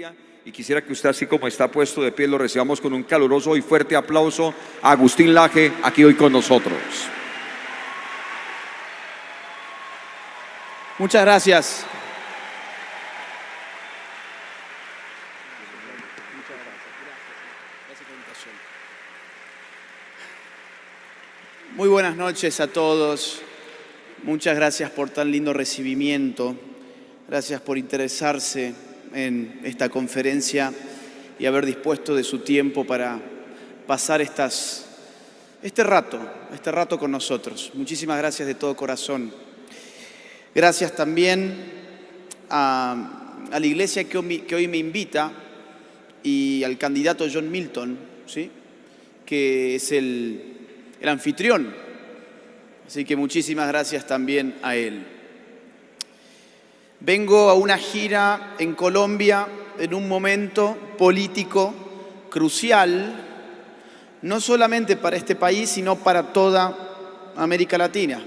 familia, y quisiera que usted, así como está puesto de pie, lo recibamos con un caluroso y fuerte aplauso a Agustín Laje, aquí hoy con nosotros. Muchas gracias. Muy buenas noches a todos. Muchas gracias por tan lindo recibimiento. Gracias por interesarse en esta conferencia y haber dispuesto de su tiempo para pasar este rato con nosotros. Muchísimas gracias de todo corazón. Gracias también a la iglesia que hoy me invita y al candidato John Milton, ¿sí?, que es el anfitrión. Así que muchísimas gracias también a él. Vengo a una gira en Colombia en un momento político crucial, no solamente para este país, sino para toda América Latina.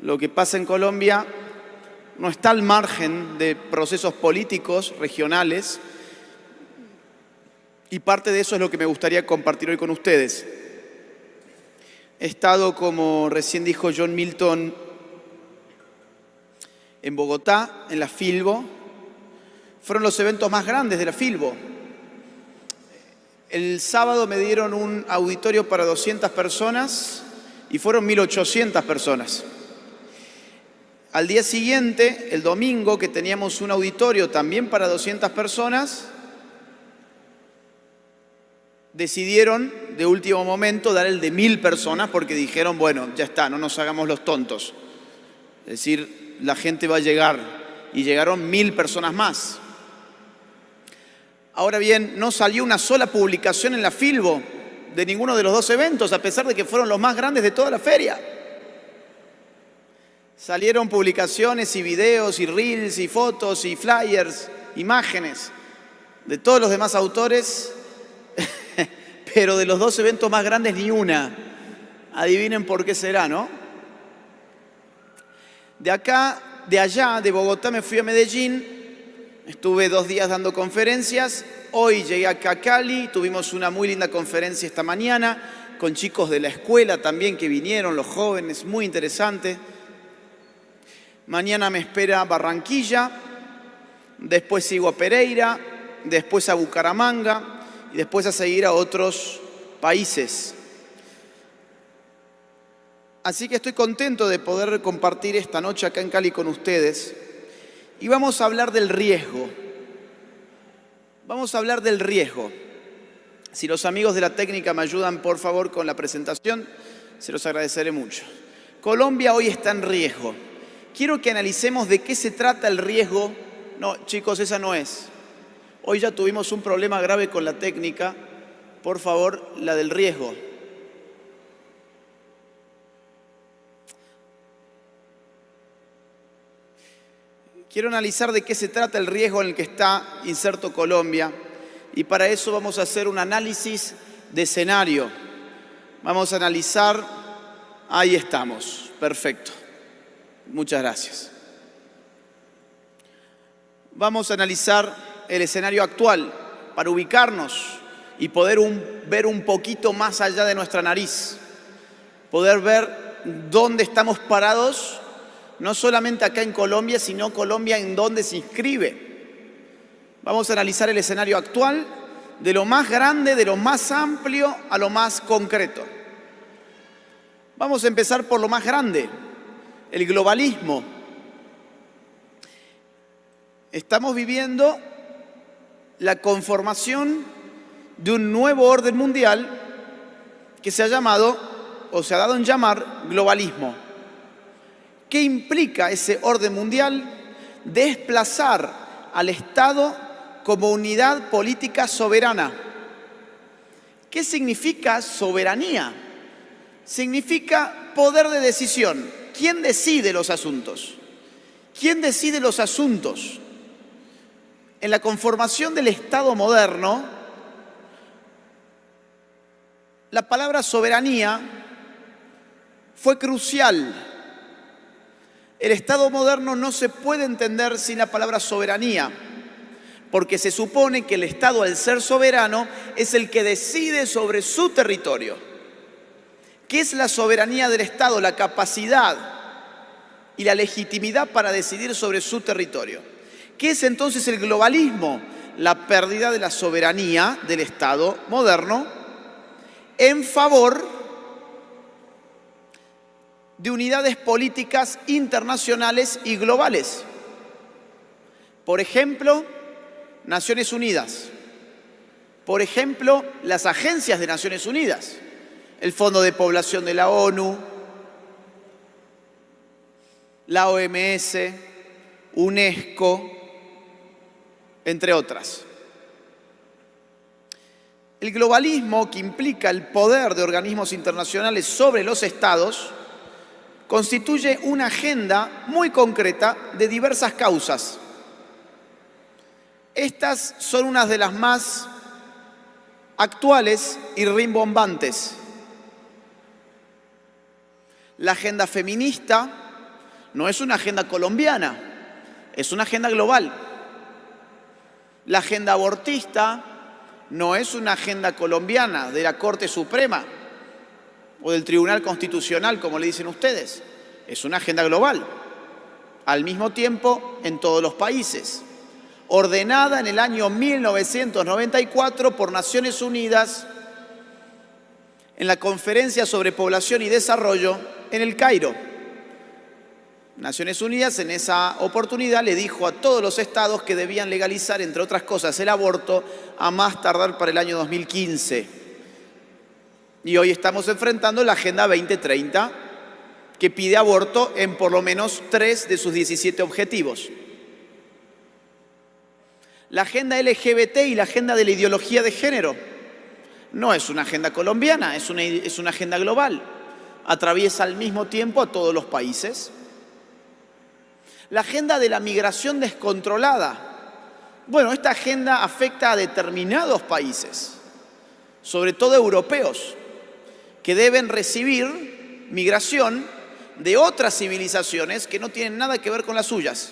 Lo que pasa en Colombia no está al margen de procesos políticos regionales, y parte de eso es lo que me gustaría compartir hoy con ustedes. He estado, como recién dijo John Milton, en Bogotá, en la Filbo. Fueron los eventos más grandes de la Filbo. El sábado me dieron un auditorio para 200 personas y fueron 1.800 personas. Al día siguiente, el domingo, que teníamos un auditorio también para 200 personas, decidieron de último momento dar el de 1.000 personas porque dijeron, bueno, ya está, no nos hagamos los tontos. Es decir, la gente va a llegar, y llegaron 1.000 personas más. Ahora bien, no salió una sola publicación en la Filbo de ninguno de los dos eventos, a pesar de que fueron los más grandes de toda la feria. Salieron publicaciones y videos y reels y fotos y flyers, imágenes de todos los demás autores, pero de los dos eventos más grandes ni una. Adivinen por qué será, ¿no? De allá, de Bogotá, me fui a Medellín. Estuve 2 días dando conferencias. Hoy llegué acá a Cali. Tuvimos una muy linda conferencia esta mañana con chicos de la escuela también que vinieron, los jóvenes, muy interesante. Mañana me espera Barranquilla. Después sigo a Pereira. Después a Bucaramanga. Y después a seguir a otros países. Así que estoy contento de poder compartir esta noche acá en Cali con ustedes. Y vamos a hablar del riesgo. Vamos a hablar del riesgo. Si los amigos de la técnica me ayudan, por favor, con la presentación, se los agradeceré mucho. Colombia hoy está en riesgo. Quiero que analicemos de qué se trata el riesgo. No, chicos, esa no es. Hoy ya tuvimos un problema grave con la técnica. Por favor, la del riesgo. Quiero analizar de qué se trata el riesgo en el que está inserto Colombia, y para eso vamos a hacer un análisis de escenario. Vamos a analizar, ahí estamos, perfecto. Muchas gracias. Vamos a analizar el escenario actual para ubicarnos y poder ver un poquito más allá de nuestra nariz, poder ver dónde estamos parados, no solamente acá en Colombia, sino Colombia en dónde se inscribe. Vamos a analizar el escenario actual de lo más grande, de lo más amplio a lo más concreto. Vamos a empezar por lo más grande, el globalismo. Estamos viviendo la conformación de un nuevo orden mundial que se ha llamado, o se ha dado en llamar, globalismo. ¿Qué implica ese orden mundial? Desplazar al Estado como unidad política soberana. ¿Qué significa soberanía? Significa poder de decisión. ¿Quién decide los asuntos? ¿Quién decide los asuntos? En la conformación del Estado moderno, la palabra soberanía fue crucial. El Estado moderno no se puede entender sin la palabra soberanía, porque se supone que el Estado, al ser soberano, es el que decide sobre su territorio. ¿Qué es la soberanía del Estado? La capacidad y la legitimidad para decidir sobre su territorio. ¿Qué es entonces el globalismo? La pérdida de la soberanía del Estado moderno en favor de unidades políticas internacionales y globales. Por ejemplo, Naciones Unidas. Por ejemplo, las agencias de Naciones Unidas. El Fondo de Población de la ONU, la OMS, UNESCO, entre otras. El globalismo, que implica el poder de organismos internacionales sobre los estados, constituye una agenda muy concreta de diversas causas. Estas son unas de las más actuales y rimbombantes. La agenda feminista no es una agenda colombiana, es una agenda global. La agenda abortista no es una agenda colombiana de la Corte Suprema o del Tribunal Constitucional, como le dicen ustedes. Es una agenda global, al mismo tiempo en todos los países, ordenada en el año 1994 por Naciones Unidas en la Conferencia sobre Población y Desarrollo en El Cairo. Naciones Unidas en esa oportunidad le dijo a todos los estados que debían legalizar, entre otras cosas, el aborto a más tardar para el año 2015. Y hoy estamos enfrentando la Agenda 2030, que pide aborto en por lo menos 3 de sus 17 objetivos. La agenda LGBT y la agenda de la ideología de género no es una agenda colombiana, es una agenda global. Atraviesa al mismo tiempo a todos los países. La agenda de la migración descontrolada. Bueno, esta agenda afecta a determinados países, sobre todo europeos, que deben recibir migración de otras civilizaciones que no tienen nada que ver con las suyas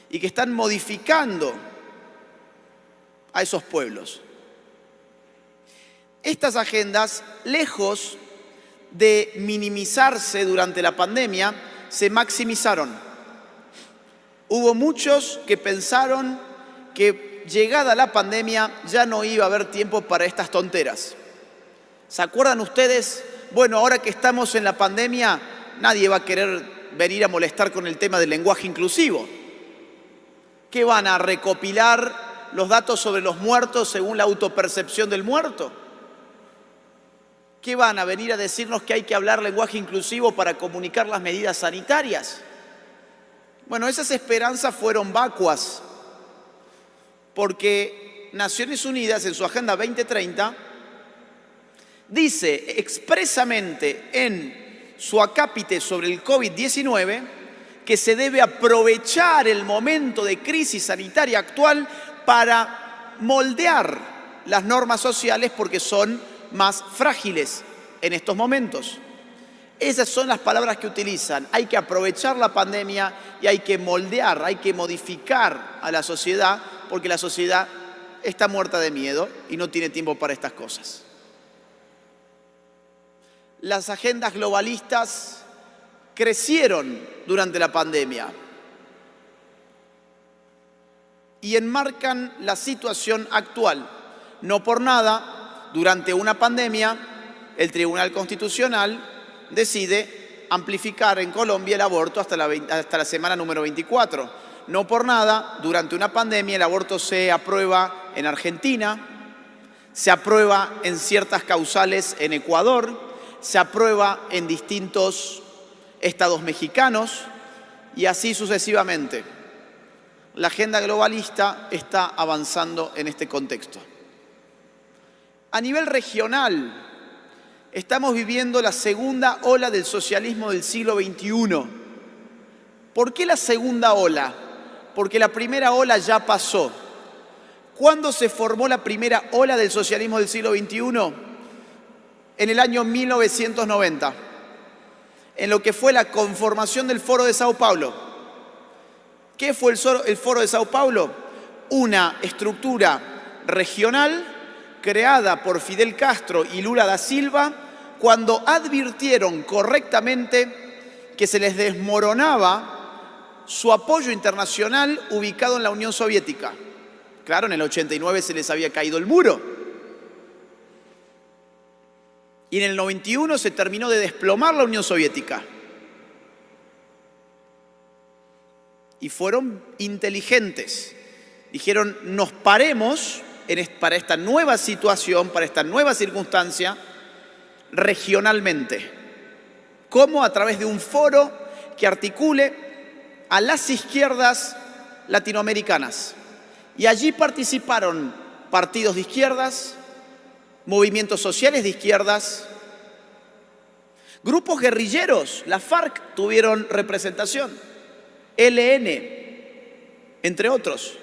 y que están modificando a esos pueblos. Estas agendas, lejos de minimizarse durante la pandemia, se maximizaron. Hubo muchos que pensaron que llegada la pandemia ya no iba a haber tiempo para estas tonteras. ¿Se acuerdan ustedes? Bueno, ahora que estamos en la pandemia, nadie va a querer venir a molestar con el tema del lenguaje inclusivo. ¿Qué van a recopilar los datos sobre los muertos según la autopercepción del muerto? ¿Qué van a venir a decirnos que hay que hablar lenguaje inclusivo para comunicar las medidas sanitarias? Bueno, esas esperanzas fueron vacuas, porque Naciones Unidas en su Agenda 2030 dice expresamente en su acápite sobre el COVID-19 que se debe aprovechar el momento de crisis sanitaria actual para moldear las normas sociales porque son más frágiles en estos momentos. Esas son las palabras que utilizan. Hay que aprovechar la pandemia y hay que moldear, hay que modificar a la sociedad porque la sociedad está muerta de miedo y no tiene tiempo para estas cosas. Las agendas globalistas crecieron durante la pandemia y enmarcan la situación actual. No por nada, durante una pandemia, el Tribunal Constitucional decide amplificar en Colombia el aborto hasta la semana número 24. No por nada, durante una pandemia el aborto se aprueba en Argentina, se aprueba en ciertas causales en Ecuador, se aprueba en distintos estados mexicanos y así sucesivamente. La agenda globalista está avanzando en este contexto. A nivel regional, estamos viviendo la segunda ola del socialismo del siglo XXI. ¿Por qué la segunda ola? Porque la primera ola ya pasó. ¿Cuándo se formó la primera ola del socialismo del siglo XXI? En el año 1990, en lo que fue la conformación del Foro de Sao Paulo. ¿Qué fue el Foro de Sao Paulo? una estructura regional creada por Fidel Castro y Lula da Silva cuando advirtieron correctamente que se les desmoronaba su apoyo internacional ubicado en la Unión Soviética. Claro, en el 89 se les había caído el muro. Y en el 91 se terminó de desplomar la Unión Soviética. Y fueron inteligentes. Dijeron, nos paremos para esta nueva situación, para esta nueva circunstancia, regionalmente. ¿Cómo? A través de un foro que articule a las izquierdas latinoamericanas. Y allí participaron partidos de izquierdas, movimientos sociales de izquierdas, grupos guerrilleros, la FARC tuvieron representación, ELN, entre otros.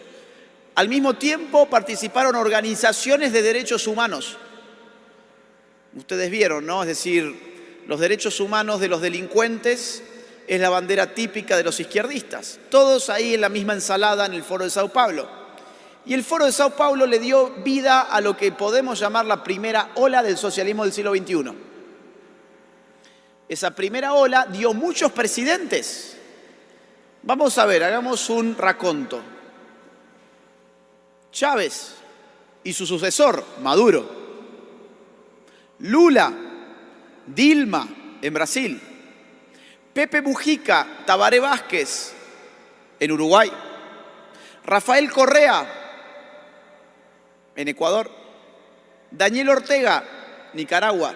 Al mismo tiempo participaron organizaciones de derechos humanos. Ustedes vieron, ¿no? Es decir, los derechos humanos de los delincuentes es la bandera típica de los izquierdistas. Todos ahí en la misma ensalada en el Foro de Sao Paulo. Y el Foro de Sao Paulo le dio vida a lo que podemos llamar la primera ola del socialismo del siglo XXI. Esa primera ola dio muchos presidentes. Vamos a ver, hagamos un raconto. Chávez y su sucesor, Maduro. Lula, Dilma en Brasil. Pepe Mujica, Tabaré Vázquez en Uruguay. Rafael Correa en Ecuador. Daniel Ortega, Nicaragua.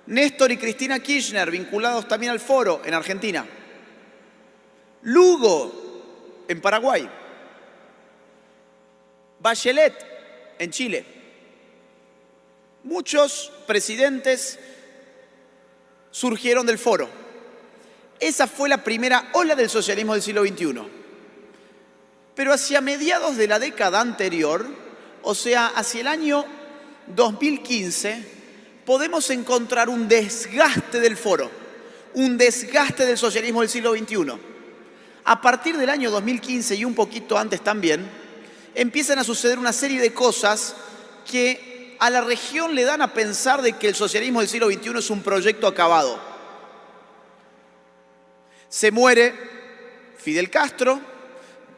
Néstor y Cristina Kirchner, vinculados también al foro en Argentina. Lugo en Paraguay. Bachelet en Chile. Muchos presidentes surgieron del foro. Esa fue la primera ola del socialismo del siglo XXI. Pero hacia mediados de la década anterior, o sea, hacia el año 2015, podemos encontrar un desgaste del foro, un desgaste del socialismo del siglo XXI. A partir del año 2015 y un poquito antes también, empiezan a suceder una serie de cosas que a la región le dan a pensar de que el socialismo del siglo XXI es un proyecto acabado. Se muere Fidel Castro,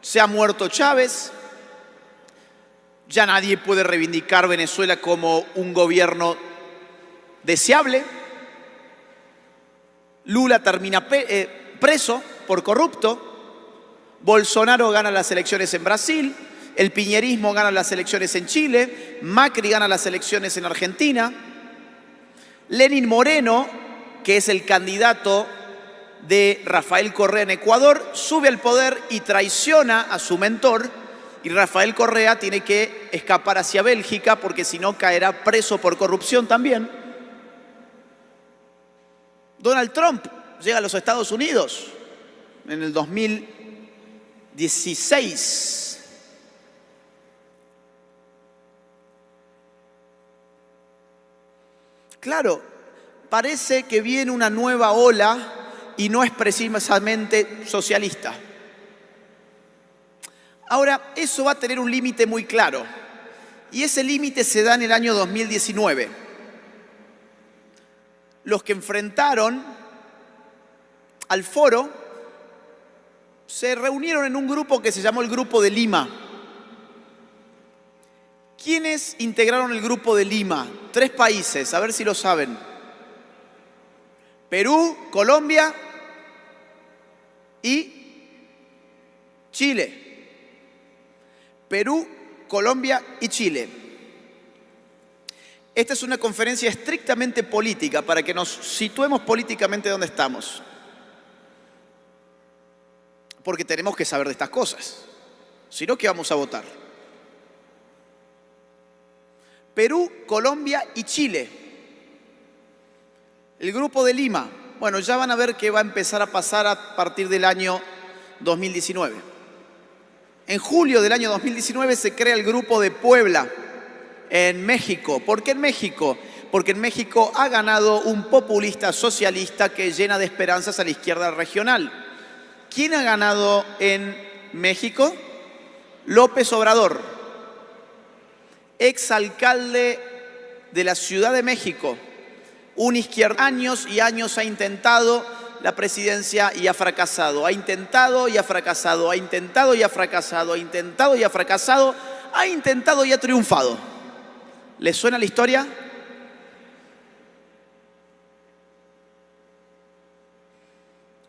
se ha muerto Chávez, ya nadie puede reivindicar Venezuela como un gobierno deseable. Lula termina preso por corrupto. Bolsonaro gana las elecciones en Brasil. El piñerismo gana las elecciones en Chile. Macri gana las elecciones en Argentina. Lenín Moreno, que es el candidato de Rafael Correa en Ecuador, sube al poder y traiciona a su mentor. Y Rafael Correa tiene que escapar hacia Bélgica porque si no caerá preso por corrupción también. Donald Trump llega a los Estados Unidos en el 2016. Claro, parece que viene una nueva ola y no es precisamente socialista. Ahora, eso va a tener un límite muy claro, y ese límite se da en el año 2019. Los que enfrentaron al foro se reunieron en un grupo que se llamó el Grupo de Lima. ¿Quiénes integraron el Grupo de Lima? 3 países, a ver si lo saben. Perú, Colombia y Chile. Perú, Colombia y Chile. Esta es una conferencia estrictamente política para que nos situemos políticamente donde estamos. Porque tenemos que saber de estas cosas. Si no, ¿qué vamos a votar? Perú, Colombia y Chile. El Grupo de Lima. Bueno, ya van a ver qué va a empezar a pasar a partir del año 2019. En julio del año 2019 se crea el Grupo de Puebla en México. ¿Por qué en México? Porque en México ha ganado un populista socialista que llena de esperanzas a la izquierda regional. ¿Quién ha ganado en México? López Obrador, exalcalde de la Ciudad de México, un izquierdista, años y años ha intentado la presidencia y ha fracasado. Ha intentado y ha fracasado, ha intentado y ha fracasado, ha intentado y ha fracasado, ha intentado y ha triunfado. ¿Les suena la historia?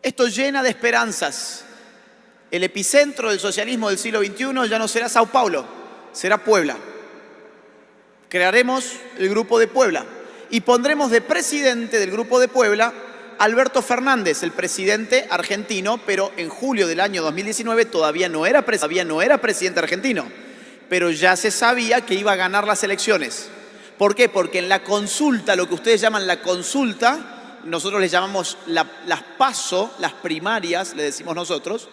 Esto llena de esperanzas. El epicentro del socialismo del siglo XXI ya no será Sao Paulo, será Puebla. Crearemos el Grupo de Puebla y pondremos de presidente del Grupo de Puebla Alberto Fernández, el presidente argentino, pero en julio del año 2019 todavía no era presidente argentino, pero ya se sabía que iba a ganar las elecciones. ¿Por qué? Porque en la consulta, lo que ustedes llaman la consulta, nosotros le llamamos las PASO, las primarias, le decimos nosotros,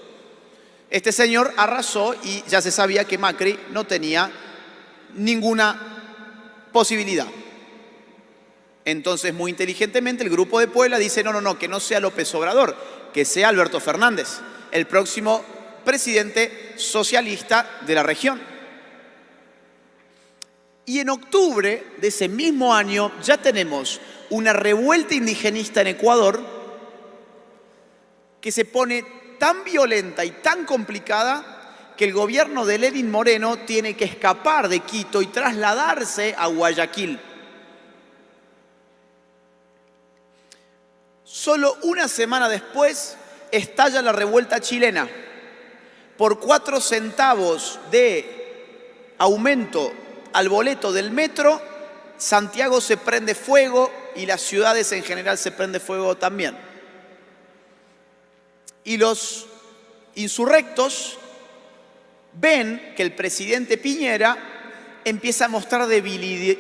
este señor arrasó y ya se sabía que Macri no tenía ninguna posibilidad. Entonces, muy inteligentemente, el Grupo de Puebla dice, no, que no sea López Obrador, que sea Alberto Fernández, el próximo presidente socialista de la región. Y en octubre de ese mismo año ya tenemos una revuelta indigenista en Ecuador que se pone tan violenta y tan complicada que el gobierno de Lenín Moreno tiene que escapar de Quito y trasladarse a Guayaquil. Solo una semana después estalla la revuelta chilena. Por 4 centavos de aumento al boleto del metro, Santiago se prende fuego y las ciudades en general se prende fuego también. Y los insurrectos ven que el presidente Piñera empieza a mostrar debilidad.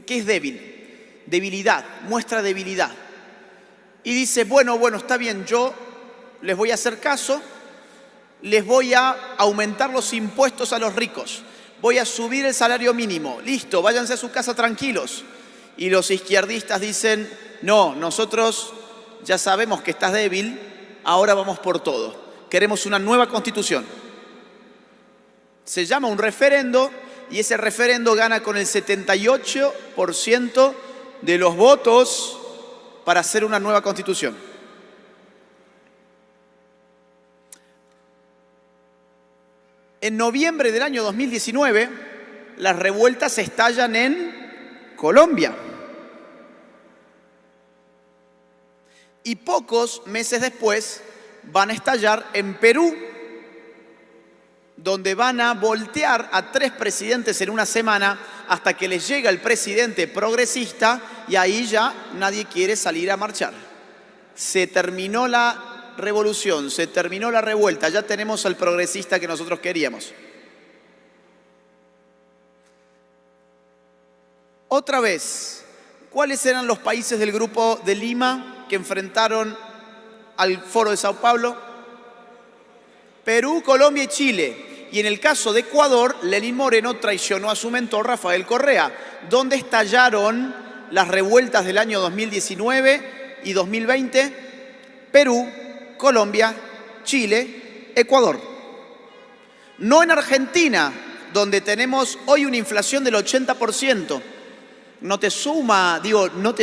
¿Qué es débil? Debilidad, muestra debilidad. Y dice, bueno, está bien, yo les voy a hacer caso, les voy a aumentar los impuestos a los ricos, voy a subir el salario mínimo, listo, váyanse a su casa tranquilos. Y los izquierdistas dicen, no, nosotros ya sabemos que estás débil, ahora vamos por todo, queremos una nueva constitución. Se llama un referendo y ese referendo gana con el 78% de los votos para hacer una nueva constitución. En noviembre del año 2019, las revueltas estallan en Colombia. Y pocos meses después van a estallar en Perú, donde van a voltear a 3 presidentes en una semana hasta que les llega el presidente progresista y ahí ya nadie quiere salir a marchar. Se terminó la revolución, se terminó la revuelta, ya tenemos al progresista que nosotros queríamos. Otra vez, ¿cuáles eran los países del Grupo de Lima que enfrentaron al Foro de Sao Paulo? Perú, Colombia y Chile. Y en el caso de Ecuador, Lenín Moreno traicionó a su mentor Rafael Correa, donde estallaron las revueltas del año 2019 y 2020, Perú, Colombia, Chile, Ecuador. No en Argentina, donde tenemos hoy una inflación del 80%. No te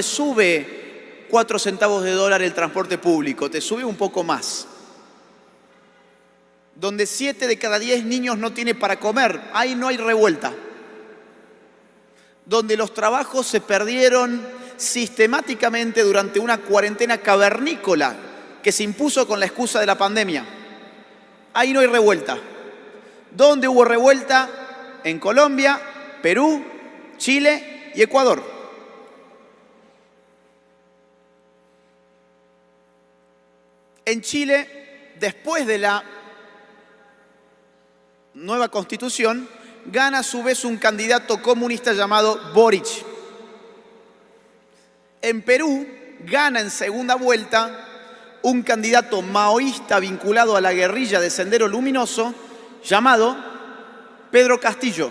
sube 4 centavos de dólar el transporte público, te sube un poco más. Donde 7 de cada 10 niños no tiene para comer, ahí no hay revuelta. Donde los trabajos se perdieron sistemáticamente durante una cuarentena cavernícola que se impuso con la excusa de la pandemia. Ahí no hay revuelta. ¿Dónde hubo revuelta? En Colombia, Perú, Chile y Ecuador. En Chile, después de la nueva constitución, gana a su vez un candidato comunista llamado Boric. En Perú, gana en segunda vuelta un candidato maoísta vinculado a la guerrilla de Sendero Luminoso llamado Pedro Castillo.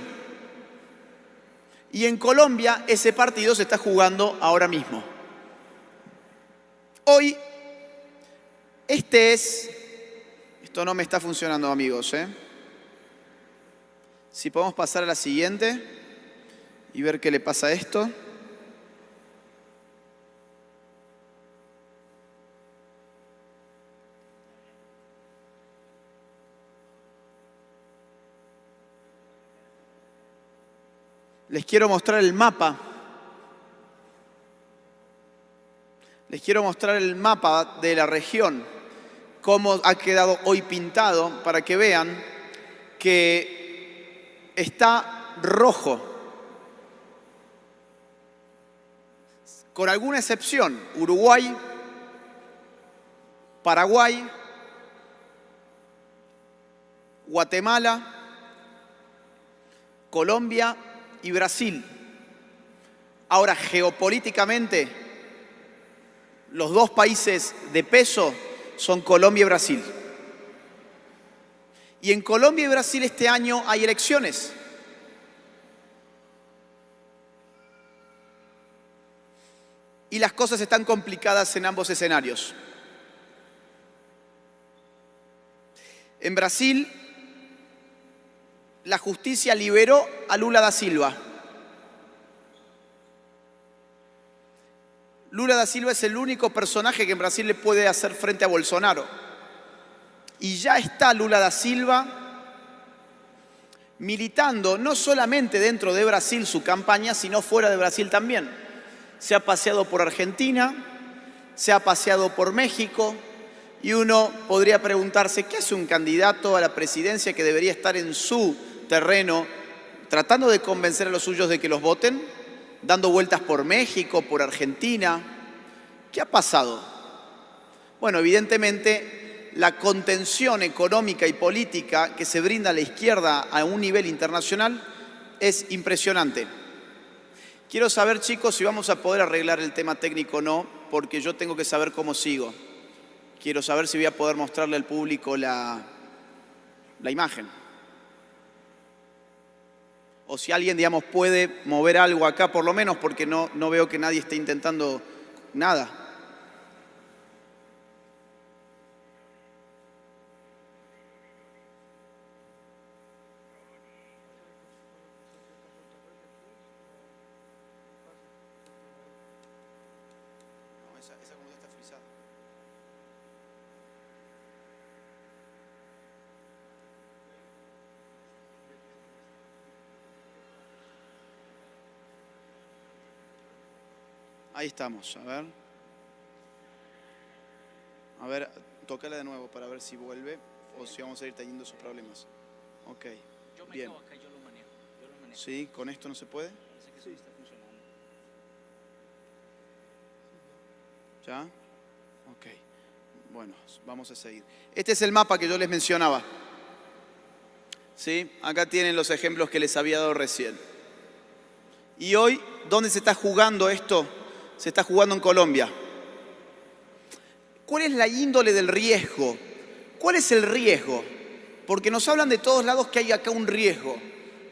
Y en Colombia ese partido se está jugando ahora mismo. Hoy, esto no me está funcionando, amigos, Si podemos pasar a la siguiente y ver qué le pasa a esto. Les quiero mostrar el mapa. Les quiero mostrar el mapa de la región, cómo ha quedado hoy pintado, para que vean que está rojo. Con alguna excepción, Uruguay, Paraguay, Guatemala, Colombia y Brasil. Ahora, geopolíticamente, los dos países de peso son Colombia y Brasil. Y en Colombia y Brasil este año hay elecciones. Y las cosas están complicadas en ambos escenarios. En Brasil, la justicia liberó a Lula da Silva. Lula da Silva es el único personaje que en Brasil le puede hacer frente a Bolsonaro. Y ya está Lula da Silva militando no solamente dentro de Brasil su campaña, sino fuera de Brasil también. Se ha paseado por Argentina, se ha paseado por México, y uno podría preguntarse, ¿qué hace un candidato a la presidencia que debería estar en su terreno tratando de convencer a los suyos de que los voten? Dando vueltas por México, por Argentina. ¿Qué ha pasado? Bueno, evidentemente la contención económica y política que se brinda a la izquierda a un nivel internacional es impresionante. Quiero saber, chicos, si vamos a poder arreglar el tema técnico o no, porque yo tengo que saber cómo sigo. Quiero saber si voy a poder mostrarle al público la imagen. O si alguien, digamos, puede mover algo acá, por lo menos, porque no veo que nadie esté intentando nada. No, esa computadora está frisada. Ahí estamos, a ver, tócala de nuevo para ver si vuelve o si vamos a ir teniendo esos problemas. Ok, Yo me bien. quedo acá, yo lo manejo. ¿Sí? ¿Con esto no se puede? Parece que sí está funcionando. ¿Ya? Ok, bueno, vamos a seguir. Este es el mapa que yo les mencionaba. ¿Sí? Acá tienen los ejemplos que les había dado recién. Y hoy, ¿dónde se está jugando esto? Se está jugando en Colombia. ¿Cuál es la índole del riesgo? ¿Cuál es el riesgo? Porque nos hablan de todos lados que hay acá un riesgo.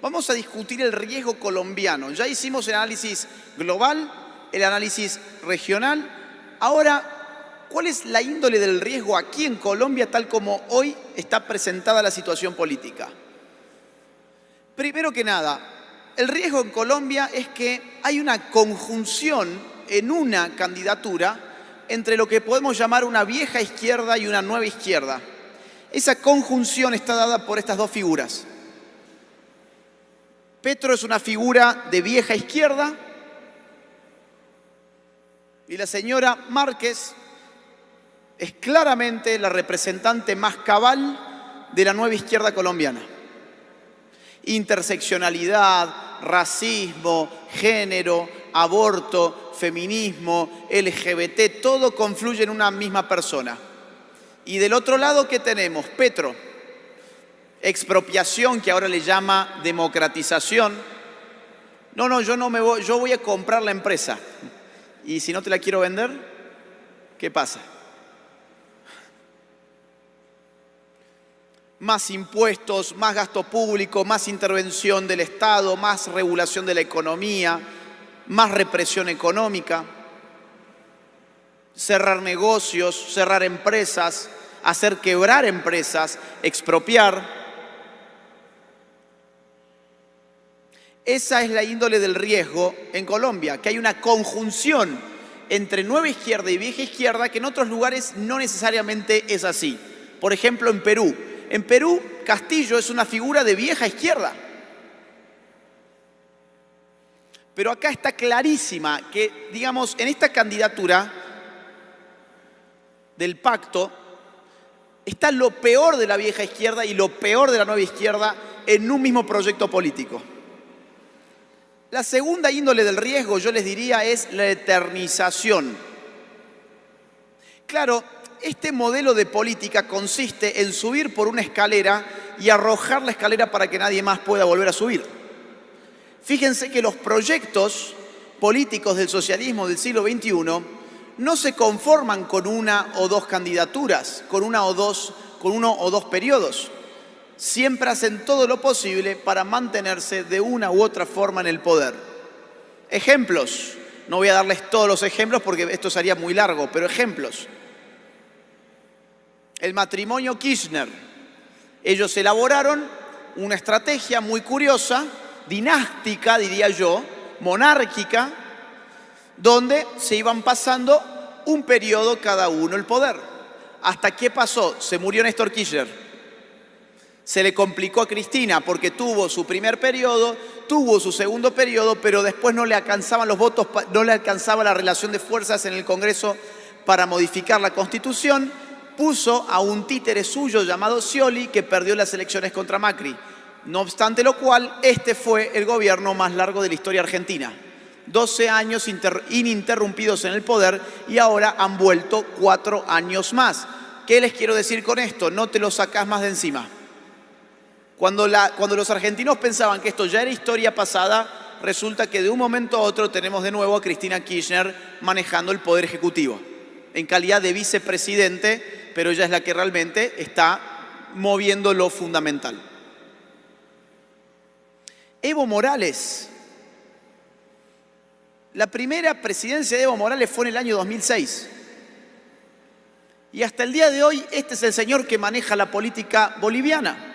Vamos a discutir el riesgo colombiano. Ya hicimos el análisis global, el análisis regional. Ahora, ¿cuál es la índole del riesgo aquí en Colombia tal como hoy está presentada la situación política? Primero que nada, el riesgo en Colombia es que hay una conjunción en una candidatura entre lo que podemos llamar una vieja izquierda y una nueva izquierda. Esa conjunción está dada por estas dos figuras. Petro es una figura de vieja izquierda y la señora Márquez es claramente la representante más cabal de la nueva izquierda colombiana. Interseccionalidad, racismo, género, aborto, feminismo, LGBT, todo confluye en una misma persona. Y del otro lado, ¿qué tenemos? Petro, expropiación, que ahora le llama democratización. No, yo no me voy, yo voy a comprar la empresa. Y si no te la quiero vender, ¿qué pasa? Más impuestos, más gasto público, más intervención del Estado, más regulación de la economía, más represión económica, cerrar negocios, cerrar empresas, hacer quebrar empresas, expropiar. Esa es la índole del riesgo en Colombia, que hay una conjunción entre nueva izquierda y vieja izquierda que en otros lugares no necesariamente es así. Por ejemplo, en Perú. En Perú, Castillo es una figura de vieja izquierda. Pero acá está clarísima que, digamos, en esta candidatura del pacto está lo peor de la vieja izquierda y lo peor de la nueva izquierda en un mismo proyecto político. La segunda índole del riesgo, yo les diría, es la eternización. Claro, este modelo de política consiste en subir por una escalera y arrojar la escalera para que nadie más pueda volver a subir. Fíjense que los proyectos políticos del socialismo del siglo XXI no se conforman con una o dos candidaturas, con uno o dos periodos. Siempre hacen todo lo posible para mantenerse de una u otra forma en el poder. Ejemplos. No voy a darles todos los ejemplos porque esto sería muy largo, pero ejemplos. El matrimonio Kirchner. Ellos elaboraron una estrategia muy curiosa, dinástica, diría yo, monárquica, donde se iban pasando un periodo cada uno el poder. ¿Hasta qué pasó? Se murió Néstor Kirchner. Se le complicó a Cristina porque tuvo su primer periodo, tuvo su segundo periodo, pero después no le alcanzaban los votos, no le alcanzaba la relación de fuerzas en el Congreso para modificar la Constitución. Puso a un títere suyo llamado Scioli que perdió las elecciones contra Macri. No obstante lo cual, este fue el gobierno más largo de la historia argentina. 12 años ininterrumpidos en el poder y ahora han vuelto 4 años más. ¿Qué les quiero decir con esto? No te lo sacás más de encima. Cuando los argentinos pensaban que esto ya era historia pasada, resulta que de un momento a otro tenemos de nuevo a Cristina Kirchner manejando el poder ejecutivo, en calidad de vicepresidente, pero ella es la que realmente está moviendo lo fundamental. Evo Morales. La primera presidencia de Evo Morales fue en el año 2006. Y hasta el día de hoy, este es el señor que maneja la política boliviana.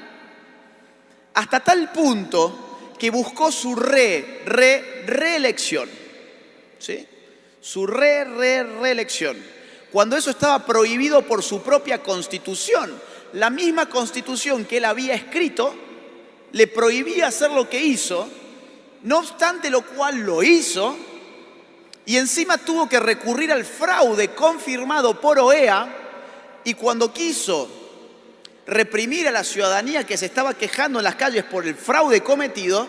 Hasta tal punto que buscó su reelección. ¿Sí? Su reelección. Cuando eso estaba prohibido por su propia constitución. La misma constitución que él había escrito le prohibía hacer lo que hizo, no obstante lo cual lo hizo, y encima tuvo que recurrir al fraude confirmado por OEA, y cuando quiso reprimir a la ciudadanía que se estaba quejando en las calles por el fraude cometido,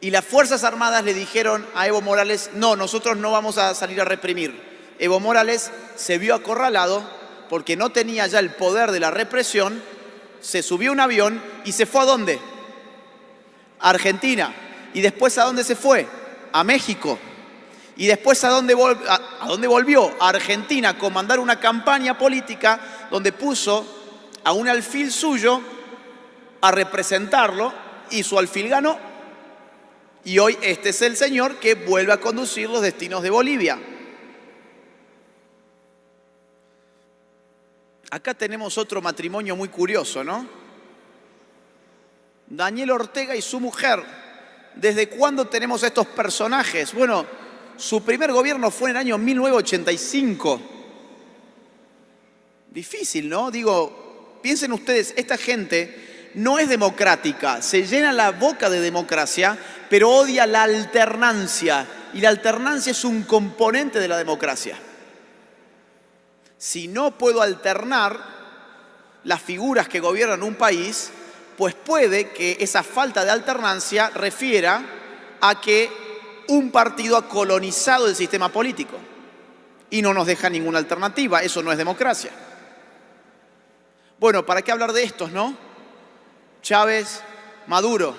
y las Fuerzas Armadas le dijeron a Evo Morales, no, nosotros no vamos a salir a reprimir. Evo Morales se vio acorralado porque no tenía ya el poder de la represión, se subió a un avión y se fue ¿a dónde? A Argentina. ¿Y después a dónde se fue? A México. ¿Y después a dónde volvió? A Argentina, a comandar una campaña política donde puso a un alfil suyo a representarlo y su alfil ganó. Y hoy este es el señor que vuelve a conducir los destinos de Bolivia. Acá tenemos otro matrimonio muy curioso, ¿no? Daniel Ortega y su mujer. ¿Desde cuándo tenemos estos personajes? Bueno, su primer gobierno fue en el año 1985. Difícil, ¿no? Digo, piensen ustedes, esta gente no es democrática, se llena la boca de democracia, pero odia la alternancia. Y la alternancia es un componente de la democracia. Si no puedo alternar las figuras que gobiernan un país, pues puede que esa falta de alternancia refiera a que un partido ha colonizado el sistema político y no nos deja ninguna alternativa. Eso no es democracia. Bueno, ¿para qué hablar de estos, no? Chávez, Maduro.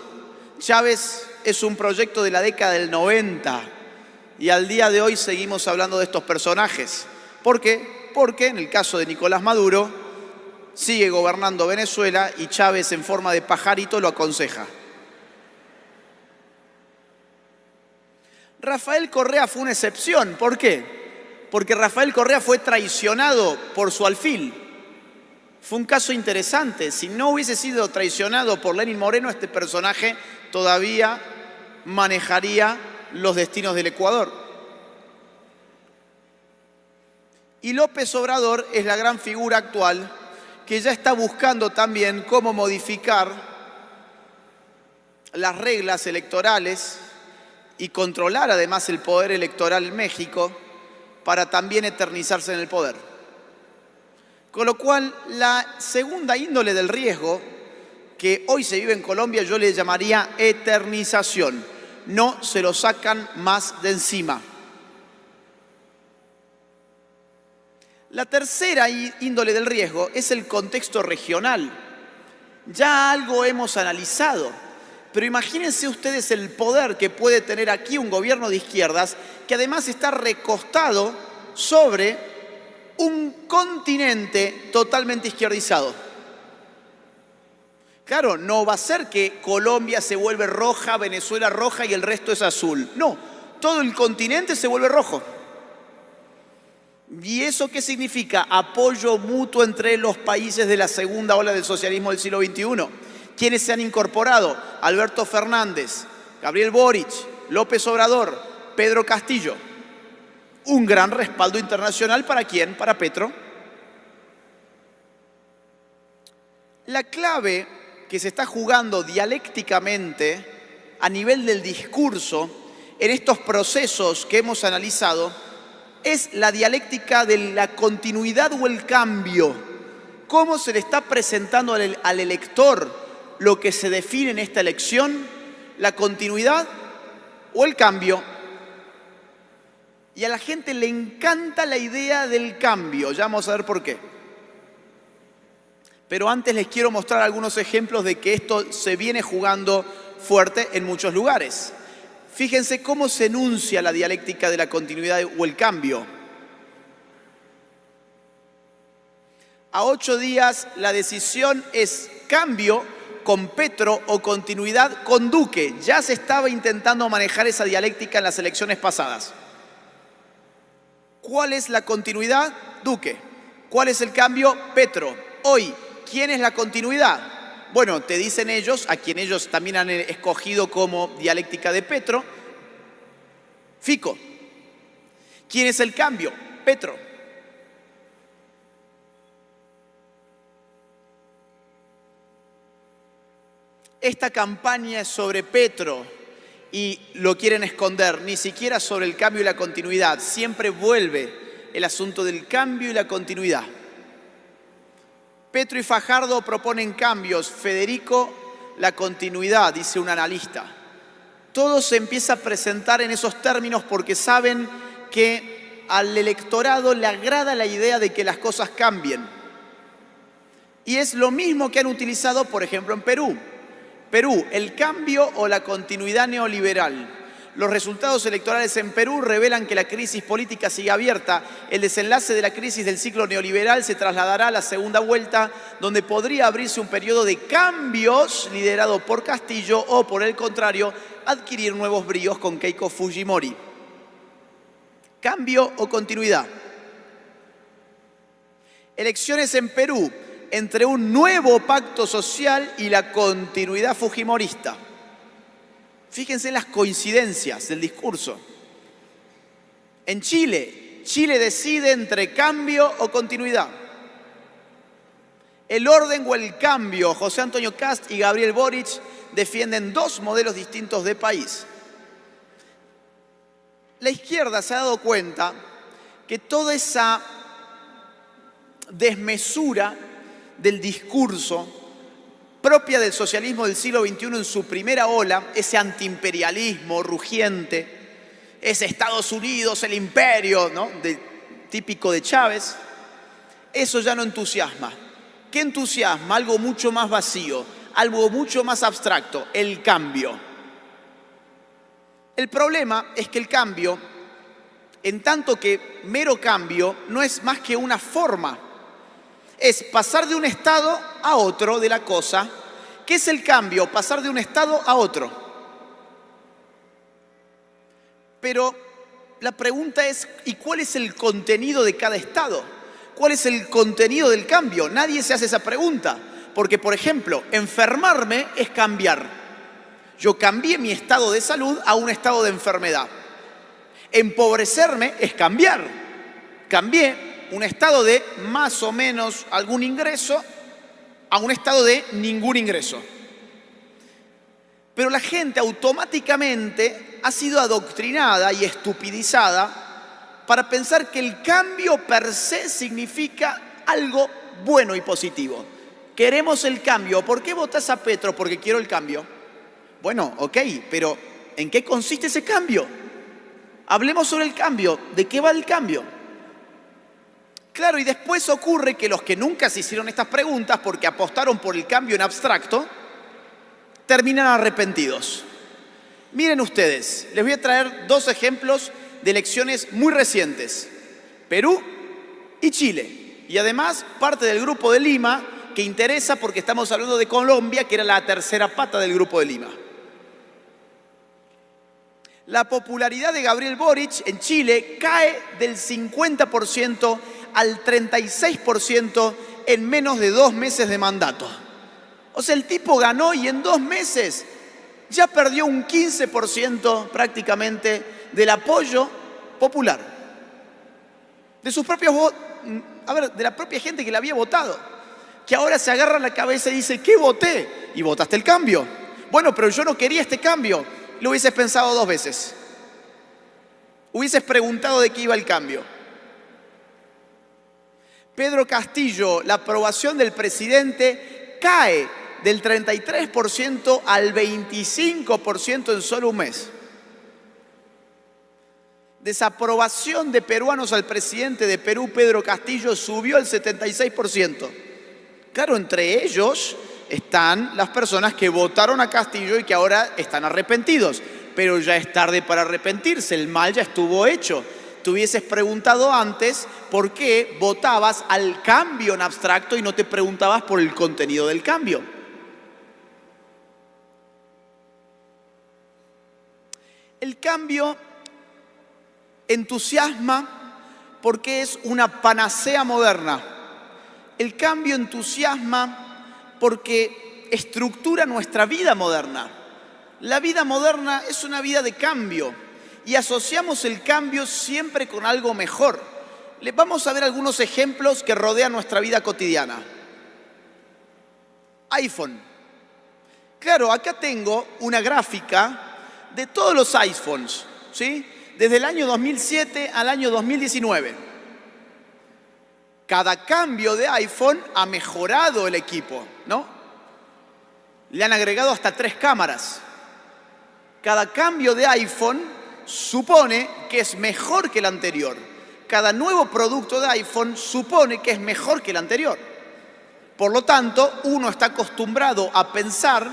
Chávez es un proyecto de la década del 90 y al día de hoy seguimos hablando de estos personajes. ¿Por qué? Porque en el caso de Nicolás Maduro sigue gobernando Venezuela y Chávez en forma de pajarito lo aconseja. Rafael Correa fue una excepción. ¿Por qué? Porque Rafael Correa fue traicionado por su alfil. Fue un caso interesante. Si no hubiese sido traicionado por Lenín Moreno, este personaje todavía manejaría los destinos del Ecuador. Y López Obrador es la gran figura actual que ya está buscando también cómo modificar las reglas electorales y controlar además el poder electoral en México para también eternizarse en el poder. Con lo cual, la segunda índole del riesgo que hoy se vive en Colombia yo le llamaría eternización. No se lo sacan más de encima. La tercera índole del riesgo es el contexto regional. Ya algo hemos analizado, pero imagínense ustedes el poder que puede tener aquí un gobierno de izquierdas que además está recostado sobre un continente totalmente izquierdizado. Claro, no va a ser que Colombia se vuelve roja, Venezuela roja y el resto es azul. No, todo el continente se vuelve rojo. ¿Y eso qué significa? Apoyo mutuo entre los países de la segunda ola del socialismo del siglo XXI. ¿Quiénes se han incorporado? Alberto Fernández, Gabriel Boric, López Obrador, Pedro Castillo. Un gran respaldo internacional, ¿para quién? Para Petro. La clave que se está jugando dialécticamente a nivel del discurso en estos procesos que hemos analizado es la dialéctica de la continuidad o el cambio. ¿Cómo se le está presentando al elector lo que se define en esta elección? ¿La continuidad o el cambio? Y a la gente le encanta la idea del cambio. Ya vamos a ver por qué. Pero antes les quiero mostrar algunos ejemplos de que esto se viene jugando fuerte en muchos lugares. Fíjense cómo se enuncia la dialéctica de la continuidad o el cambio. A 8 días la decisión es cambio con Petro o continuidad con Duque. Ya se estaba intentando manejar esa dialéctica en las elecciones pasadas. ¿Cuál es la continuidad? Duque. ¿Cuál es el cambio? Petro. Hoy, ¿quién es la continuidad? Bueno, te dicen ellos, a quien ellos también han escogido como dialéctica de Petro, Fico. ¿Quién es el cambio? Petro. Esta campaña es sobre Petro y lo quieren esconder, ni siquiera sobre el cambio y la continuidad. Siempre vuelve el asunto del cambio y la continuidad. Petro y Fajardo proponen cambios, Federico la continuidad, dice un analista. Todo se empieza a presentar en esos términos porque saben que al electorado le agrada la idea de que las cosas cambien. Y es lo mismo que han utilizado, por ejemplo, en Perú. Perú, el cambio o la continuidad neoliberal. Los resultados electorales en Perú revelan que la crisis política sigue abierta. El desenlace de la crisis del ciclo neoliberal se trasladará a la segunda vuelta, donde podría abrirse un periodo de cambios liderado por Castillo o, por el contrario, adquirir nuevos bríos con Keiko Fujimori. ¿Cambio o continuidad? Elecciones en Perú entre un nuevo pacto social y la continuidad fujimorista. Fíjense en las coincidencias del discurso. En Chile, Chile decide entre cambio o continuidad. El orden o el cambio, José Antonio Kast y Gabriel Boric defienden dos modelos distintos de país. La izquierda se ha dado cuenta que toda esa desmesura del discurso propia del socialismo del siglo XXI en su primera ola, ese antiimperialismo rugiente, ese Estados Unidos, el imperio, ¿no? Típico de Chávez, eso ya no entusiasma. ¿Qué entusiasma? Algo mucho más vacío, algo mucho más abstracto, el cambio. El problema es que el cambio, en tanto que mero cambio, no es más que una forma. Es pasar de un estado a otro de la cosa. ¿Qué es el cambio? Pasar de un estado a otro. Pero la pregunta es, ¿y cuál es el contenido de cada estado? ¿Cuál es el contenido del cambio? Nadie se hace esa pregunta. Porque, por ejemplo, enfermarme es cambiar. Yo cambié mi estado de salud a un estado de enfermedad. Empobrecerme es cambiar. Cambié un estado de más o menos algún ingreso a un estado de ningún ingreso. Pero la gente automáticamente ha sido adoctrinada y estupidizada para pensar que el cambio per se significa algo bueno y positivo. Queremos el cambio. ¿Por qué votás a Petro? Porque quiero el cambio. Bueno, ok, pero ¿en qué consiste ese cambio? Hablemos sobre el cambio. ¿De qué va el cambio? Claro, y después ocurre que los que nunca se hicieron estas preguntas porque apostaron por el cambio en abstracto, terminan arrepentidos. Miren ustedes, les voy a traer dos ejemplos de elecciones muy recientes. Perú y Chile. Y además parte del Grupo de Lima, que interesa porque estamos hablando de Colombia, que era la tercera pata del Grupo de Lima. La popularidad de Gabriel Boric en Chile cae del 50% al 36% en menos de 2 meses de mandato. O sea, el tipo ganó y en 2 meses ya perdió un 15% prácticamente del apoyo popular. De sus propios de la propia gente que le había votado. Que ahora se agarra la cabeza y dice, ¿qué voté? Y votaste el cambio. Bueno, pero yo no quería este cambio. Lo hubieses pensado 2 veces. Hubieses preguntado de qué iba el cambio. Pedro Castillo, la aprobación del presidente cae del 33% al 25% en solo un mes. Desaprobación de peruanos al presidente de Perú, Pedro Castillo, subió al 76%. Claro, entre ellos están las personas que votaron a Castillo y que ahora están arrepentidos. Pero ya es tarde para arrepentirse, el mal ya estuvo hecho. Te hubieses preguntado antes por qué votabas al cambio en abstracto y no te preguntabas por el contenido del cambio. El cambio entusiasma porque es una panacea moderna. El cambio entusiasma porque estructura nuestra vida moderna. La vida moderna es una vida de cambio y asociamos el cambio siempre con algo mejor. Les vamos a ver algunos ejemplos que rodean nuestra vida cotidiana. iPhone. Claro, acá tengo una gráfica de todos los iPhones, ¿sí? Desde el año 2007 al año 2019. Cada cambio de iPhone ha mejorado el equipo, ¿no? Le han agregado hasta 3 cámaras. Cada cambio de iPhone supone que es mejor que el anterior. Cada nuevo producto de iPhone supone que es mejor que el anterior. Por lo tanto, uno está acostumbrado a pensar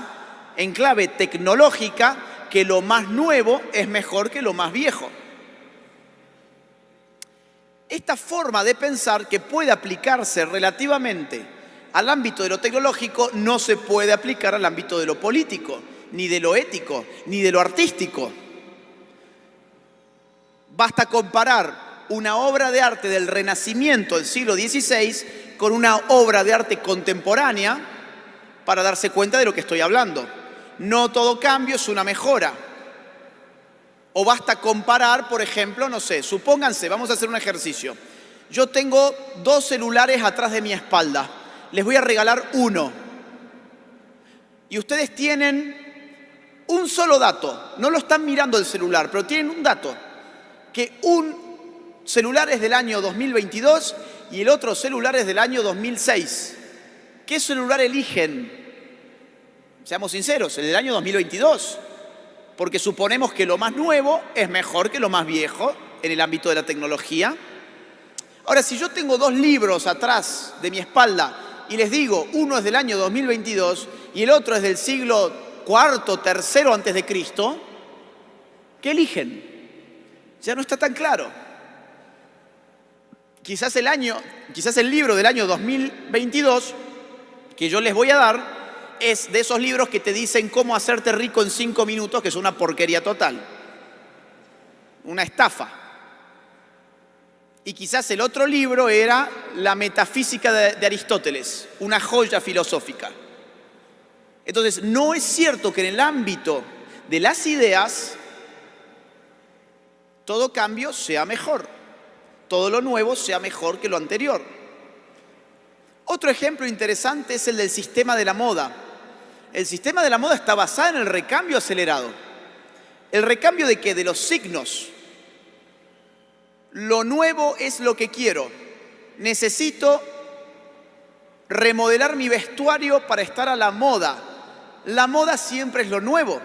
en clave tecnológica que lo más nuevo es mejor que lo más viejo. Esta forma de pensar, que puede aplicarse relativamente al ámbito de lo tecnológico, no se puede aplicar al ámbito de lo político, ni de lo ético, ni de lo artístico. Basta comparar una obra de arte del Renacimiento del siglo XVI con una obra de arte contemporánea para darse cuenta de lo que estoy hablando. No todo cambio es una mejora. O basta comparar, por ejemplo, no sé, supónganse, vamos a hacer un ejercicio. Yo tengo 2 celulares atrás de mi espalda. Les voy a regalar uno. Y ustedes tienen un solo dato. No lo están mirando el celular, pero tienen un dato. Que un celular es del año 2022 y el otro celular es del año 2006. ¿Qué celular eligen? Seamos sinceros, el del año 2022. Porque suponemos que lo más nuevo es mejor que lo más viejo en el ámbito de la tecnología. Ahora, si yo tengo 2 libros atrás de mi espalda y les digo, uno es del año 2022 y el otro es del siglo IV, III antes de Cristo, ¿qué eligen? Ya no está tan claro. Quizás el libro del año 2022 que yo les voy a dar es de esos libros que te dicen cómo hacerte rico en 5 minutos, que es una porquería total. Una estafa. Y quizás el otro libro era La metafísica de Aristóteles, una joya filosófica. Entonces, no es cierto que en el ámbito de las ideas, todo cambio sea mejor, todo lo nuevo sea mejor que lo anterior. Otro ejemplo interesante es el del sistema de la moda. El sistema de la moda está basado en el recambio acelerado. ¿El recambio de qué? De los signos. Lo nuevo es lo que quiero. Necesito remodelar mi vestuario para estar a la moda. La moda siempre es lo nuevo.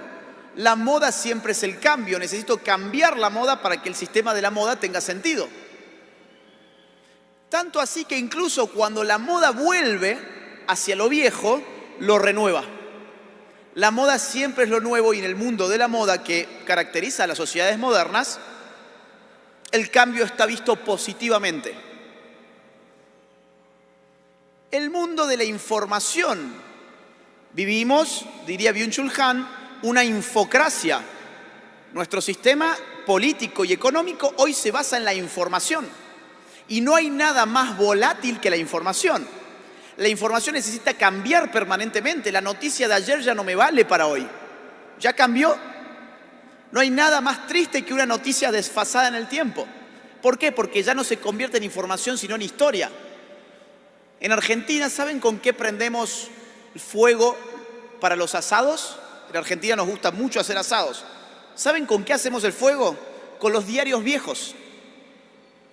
La moda siempre es el cambio. Necesito cambiar la moda para que el sistema de la moda tenga sentido. Tanto así que incluso cuando la moda vuelve hacia lo viejo, lo renueva. La moda siempre es lo nuevo y en el mundo de la moda que caracteriza a las sociedades modernas, el cambio está visto positivamente. El mundo de la información. Vivimos, diría Byung-Chul Han, una infocracia. Nuestro sistema político y económico hoy se basa en la información. Y no hay nada más volátil que la información. La información necesita cambiar permanentemente. La noticia de ayer ya no me vale para hoy. ¿Ya cambió? No hay nada más triste que una noticia desfasada en el tiempo. ¿Por qué? Porque ya no se convierte en información, sino en historia. En Argentina, ¿saben con qué prendemos el fuego para los asados? En Argentina nos gusta mucho hacer asados. ¿Saben con qué hacemos el fuego? Con los diarios viejos,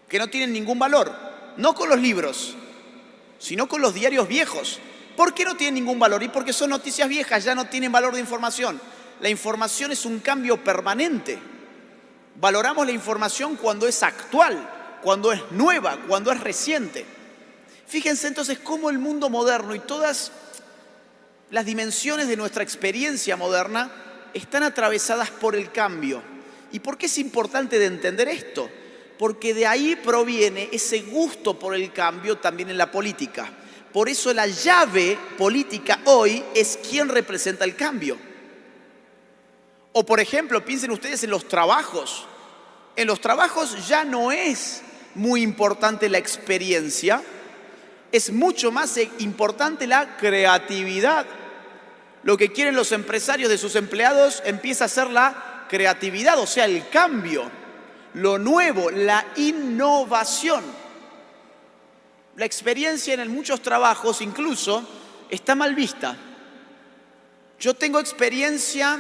que no tienen ningún valor. No con los libros, sino con los diarios viejos. ¿Por qué no tienen ningún valor? Y porque son noticias viejas, ya no tienen valor de información. La información es un cambio permanente. Valoramos la información cuando es actual, cuando es nueva, cuando es reciente. Fíjense entonces cómo el mundo moderno y todas las dimensiones de nuestra experiencia moderna están atravesadas por el cambio. ¿Y por qué es importante de entender esto? Porque de ahí proviene ese gusto por el cambio también en la política. Por eso la llave política hoy es quién representa el cambio. O por ejemplo, piensen ustedes en los trabajos. En los trabajos ya no es muy importante la experiencia, es mucho más importante la creatividad. Lo que quieren los empresarios de sus empleados empieza a ser la creatividad, o sea, el cambio, lo nuevo, la innovación. La experiencia en muchos trabajos incluso está mal vista. Yo tengo experiencia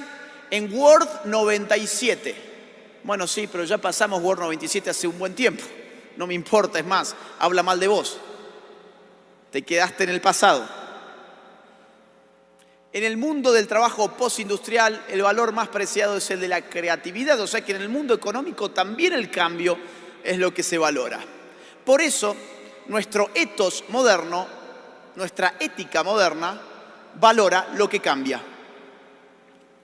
en Word 97. Bueno, sí, pero ya pasamos Word 97 hace un buen tiempo. No me importa, es más, habla mal de vos. Te quedaste en el pasado. En el mundo del trabajo postindustrial, el valor más preciado es el de la creatividad, o sea que en el mundo económico también el cambio es lo que se valora. Por eso, nuestro ethos moderno, nuestra ética moderna, valora lo que cambia.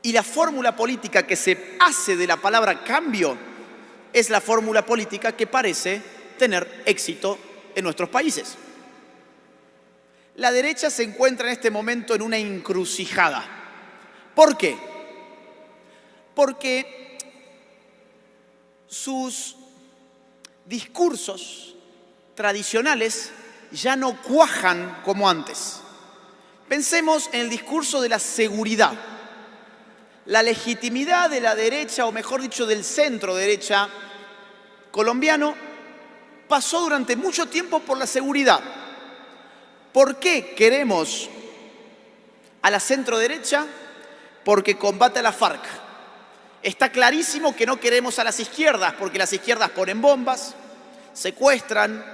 Y la fórmula política que se hace de la palabra cambio es la fórmula política que parece tener éxito en nuestros países. La derecha se encuentra en este momento en una encrucijada. ¿Por qué? Porque sus discursos tradicionales ya no cuajan como antes. Pensemos en el discurso de la seguridad. La legitimidad de la derecha, o mejor dicho, del centro derecha colombiano, pasó durante mucho tiempo por la seguridad. ¿Por qué queremos a la centro derecha? Porque combate a la FARC. Está clarísimo que no queremos a las izquierdas, porque las izquierdas ponen bombas, secuestran,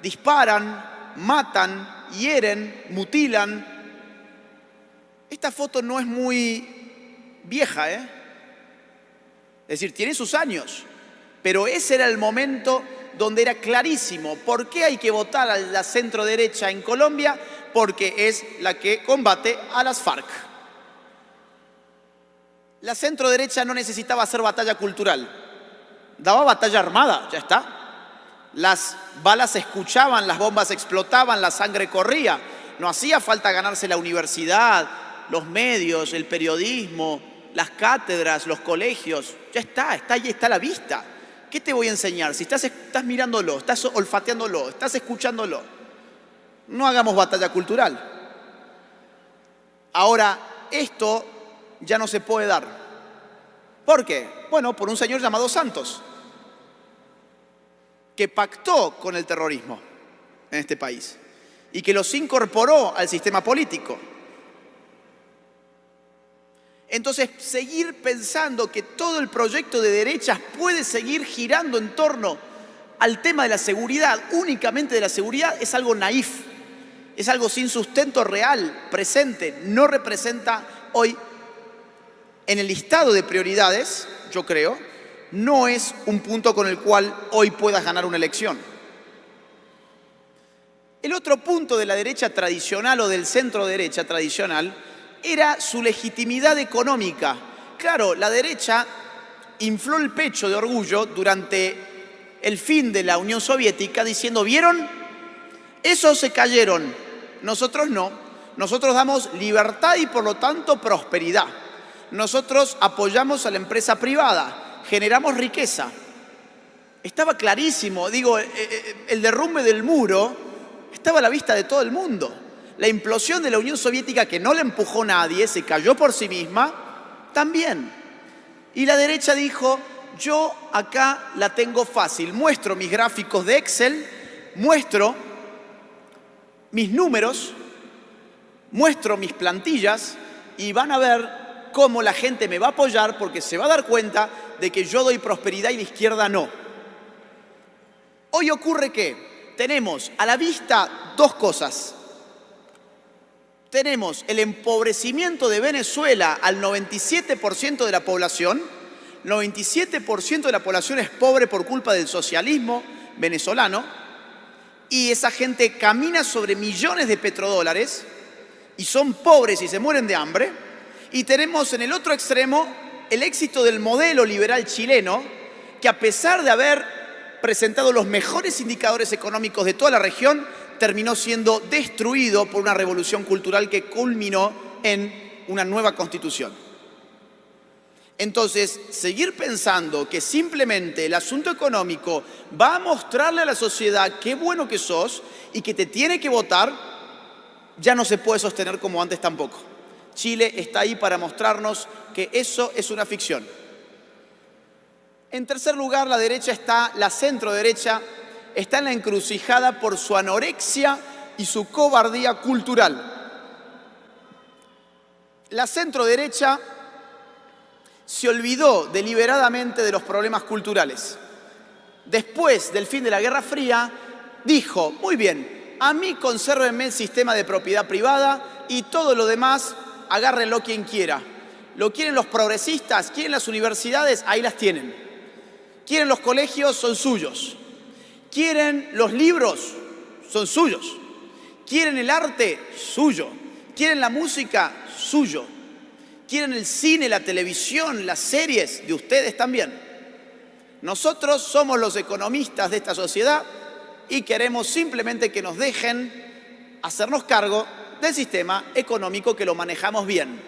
disparan, matan, hieren, mutilan. Esta foto no es muy vieja, Es decir, tiene sus años, pero ese era el momento donde era clarísimo. ¿Por qué hay que votar a la centro derecha en Colombia? Porque es la que combate a las FARC. La centro derecha no necesitaba hacer batalla cultural, daba batalla armada, ya está. Las balas se escuchaban, las bombas explotaban, la sangre corría. No hacía falta ganarse la universidad, los medios, el periodismo, las cátedras, los colegios. Ya está ahí, está a la vista. ¿Qué te voy a enseñar? Si estás mirándolo, estás olfateándolo, estás escuchándolo. No hagamos batalla cultural. Ahora, esto ya no se puede dar. ¿Por qué? Bueno, por un señor llamado Santos, que pactó con el terrorismo en este país y que los incorporó al sistema político. Entonces, seguir pensando que todo el proyecto de derechas puede seguir girando en torno al tema de la seguridad, únicamente de la seguridad, es algo naif, es algo sin sustento real, presente, no representa hoy en el listado de prioridades, yo creo, no es un punto con el cual hoy puedas ganar una elección. El otro punto de la derecha tradicional o del centro derecha tradicional era su legitimidad económica. Claro, la derecha infló el pecho de orgullo durante el fin de la Unión Soviética diciendo, ¿vieron? Esos se cayeron, nosotros no. Nosotros damos libertad y por lo tanto prosperidad. Nosotros apoyamos a la empresa privada, generamos riqueza. Estaba clarísimo, digo, el derrumbe del muro estaba a la vista de todo el mundo. La implosión de la Unión Soviética, que no la empujó nadie, se cayó por sí misma, también. Y la derecha dijo, yo acá la tengo fácil, muestro mis gráficos de Excel, muestro mis números, muestro mis plantillas y van a ver cómo la gente me va a apoyar porque se va a dar cuenta de que yo doy prosperidad y la izquierda no. Hoy ocurre que tenemos a la vista dos cosas. Tenemos el empobrecimiento de Venezuela al 97% de la población. 97% de la población es pobre por culpa del socialismo venezolano. Y esa gente camina sobre millones de petrodólares y son pobres y se mueren de hambre. Y tenemos en el otro extremo el éxito del modelo liberal chileno, que a pesar de haber presentado los mejores indicadores económicos de toda la región, terminó siendo destruido por una revolución cultural que culminó en una nueva constitución. Entonces, seguir pensando que simplemente el asunto económico va a mostrarle a la sociedad qué bueno que sos y que te tiene que votar, ya no se puede sostener como antes tampoco. Chile está ahí para mostrarnos que eso es una ficción. En tercer lugar, la centro derecha está en la encrucijada por su anorexia y su cobardía cultural. La centro derecha se olvidó deliberadamente de los problemas culturales. Después del fin de la Guerra Fría, dijo, muy bien, a mí consérvenme el sistema de propiedad privada y todo lo demás, agárrenlo quien quiera. Lo quieren los progresistas, quieren las universidades, ahí las tienen. Quieren los colegios, son suyos. Quieren los libros, son suyos. Quieren el arte, suyo. Quieren la música, suyo. Quieren el cine, la televisión, las series, de ustedes también. Nosotros somos los economistas de esta sociedad y queremos simplemente que nos dejen hacernos cargo del sistema económico que lo manejamos bien.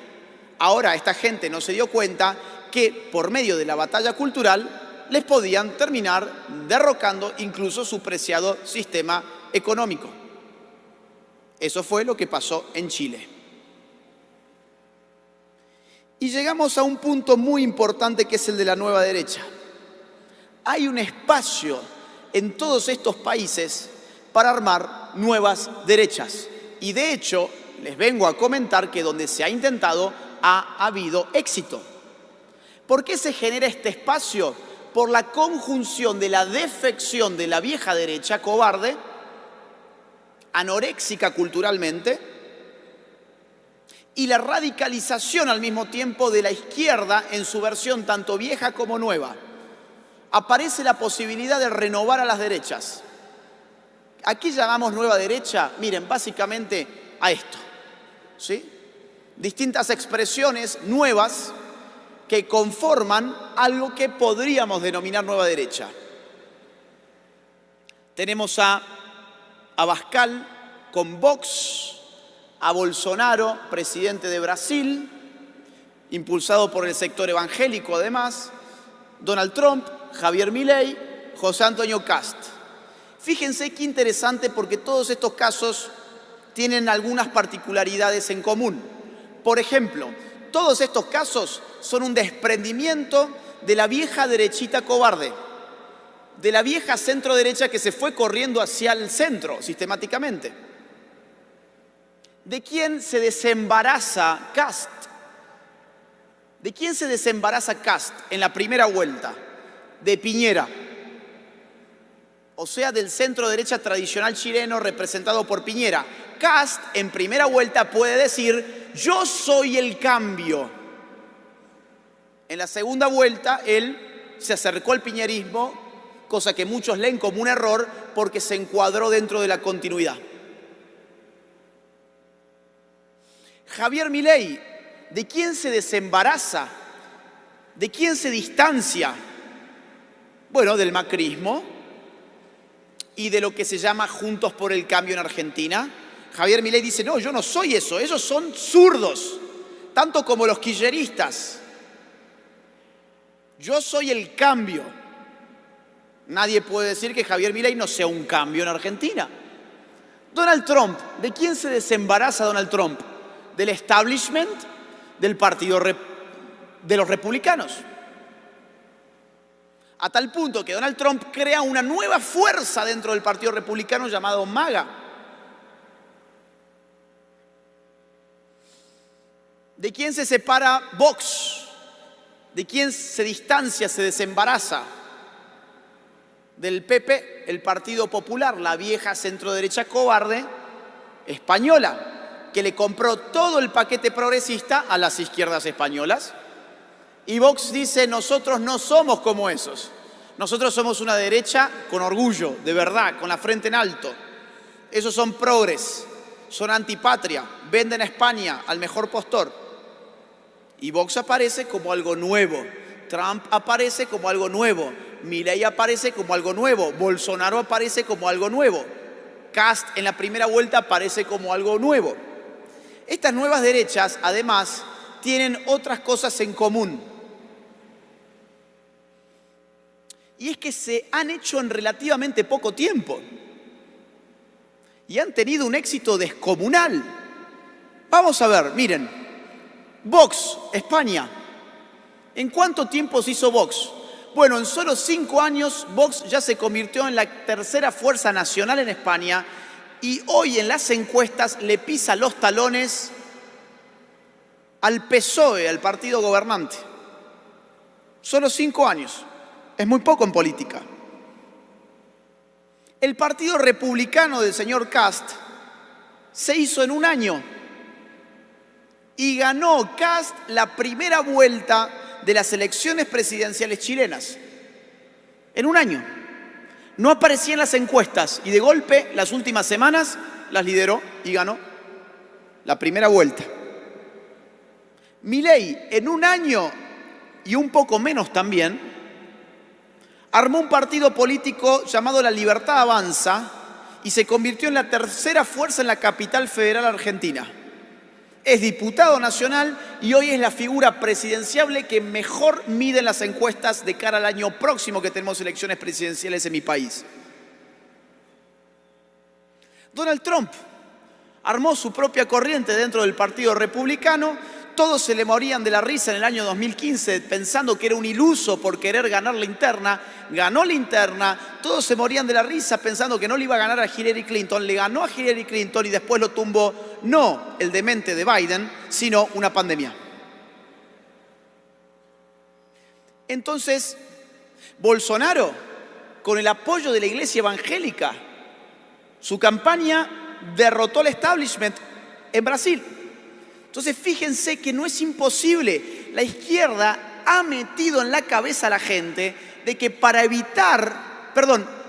Ahora esta gente no se dio cuenta que por medio de la batalla cultural les podían terminar derrocando incluso su preciado sistema económico. Eso fue lo que pasó en Chile. Y llegamos a un punto muy importante que es el de la nueva derecha. Hay un espacio en todos estos países para armar nuevas derechas. Y de hecho, les vengo a comentar que donde se ha intentado ha habido éxito. ¿Por qué se genera este espacio? Por la conjunción de la defección de la vieja derecha cobarde, anoréxica culturalmente, y la radicalización al mismo tiempo de la izquierda en su versión tanto vieja como nueva. Aparece la posibilidad de renovar a las derechas. ¿A qué llamamos nueva derecha? Miren, básicamente a esto, ¿sí? Distintas expresiones nuevas que conforman algo que podríamos denominar nueva derecha. Tenemos a Abascal con Vox, a Bolsonaro, presidente de Brasil, impulsado por el sector evangélico además, Donald Trump, Javier Milei, José Antonio Kast. Fíjense qué interesante porque todos estos casos tienen algunas particularidades en común. Por ejemplo, Todos estos casos son un desprendimiento de la vieja derechita cobarde, de la vieja centro derecha que se fue corriendo hacia el centro sistemáticamente. ¿De quién se desembaraza Kast? ¿De quién se desembaraza Kast en la primera vuelta? De Piñera. O sea, del centro derecha tradicional chileno representado por Piñera. Kast en primera vuelta puede decir: yo soy el cambio. En la segunda vuelta él se acercó al piñerismo, cosa que muchos leen como un error porque se encuadró dentro de la continuidad. Javier Milei, ¿de quién se desembaraza? ¿De quién se distancia? Bueno, del macrismo y de lo que se llama Juntos por el Cambio en Argentina. Javier Milei dice: no, yo no soy eso, esos son zurdos, tanto como los kirchneristas. Yo soy el cambio. Nadie puede decir que Javier Milei no sea un cambio en Argentina. Donald Trump, ¿de quién se desembaraza Donald Trump? Del establishment del partido de los republicanos. A tal punto que Donald Trump crea una nueva fuerza dentro del partido republicano llamado MAGA. ¿De quién se separa Vox? ¿De quién se distancia, se desembaraza? Del PP, el Partido Popular, la vieja centroderecha cobarde española, que le compró todo el paquete progresista a las izquierdas españolas. Y Vox dice: nosotros no somos como esos. Nosotros somos una derecha con orgullo, de verdad, con la frente en alto. Esos son progres, son antipatria, venden a España al mejor postor. Y Vox aparece como algo nuevo, Trump aparece como algo nuevo, Milei aparece como algo nuevo, Bolsonaro aparece como algo nuevo, Kast en la primera vuelta aparece como algo nuevo. Estas nuevas derechas, además, tienen otras cosas en común. Y es que se han hecho en relativamente poco tiempo y han tenido un éxito descomunal. Vamos a ver, miren. Vox, España. ¿En cuánto tiempo se hizo Vox? Bueno, en solo 5 años Vox ya se convirtió en la tercera fuerza nacional en España y hoy en las encuestas le pisa los talones al PSOE, al partido gobernante. Solo 5 años. Es muy poco en política. El partido republicano del señor Kast se hizo en 1 año. Y ganó Kast la primera vuelta de las elecciones presidenciales chilenas. En 1 año. No aparecía en las encuestas y de golpe las últimas semanas las lideró y ganó la primera vuelta. Milei en 1 año y un poco menos también armó un partido político llamado La Libertad Avanza y se convirtió en la tercera fuerza en la capital federal argentina. Es diputado nacional y hoy es la figura presidenciable que mejor mide las encuestas de cara al año próximo que tenemos elecciones presidenciales en mi país. Donald Trump armó su propia corriente dentro del Partido Republicano. Todos se le morían de la risa en el año 2015 pensando que era un iluso por querer ganar la interna. Ganó la interna, todos se morían de la risa pensando que no le iba a ganar a Hillary Clinton. Le ganó a Hillary Clinton y después lo tumbó no el demente de Biden, sino una pandemia. Entonces, Bolsonaro, con el apoyo de la iglesia evangélica, su campaña derrotó al establishment en Brasil. Entonces, fíjense que no es imposible. La izquierda ha metido en la cabeza a la gente de que para evitar,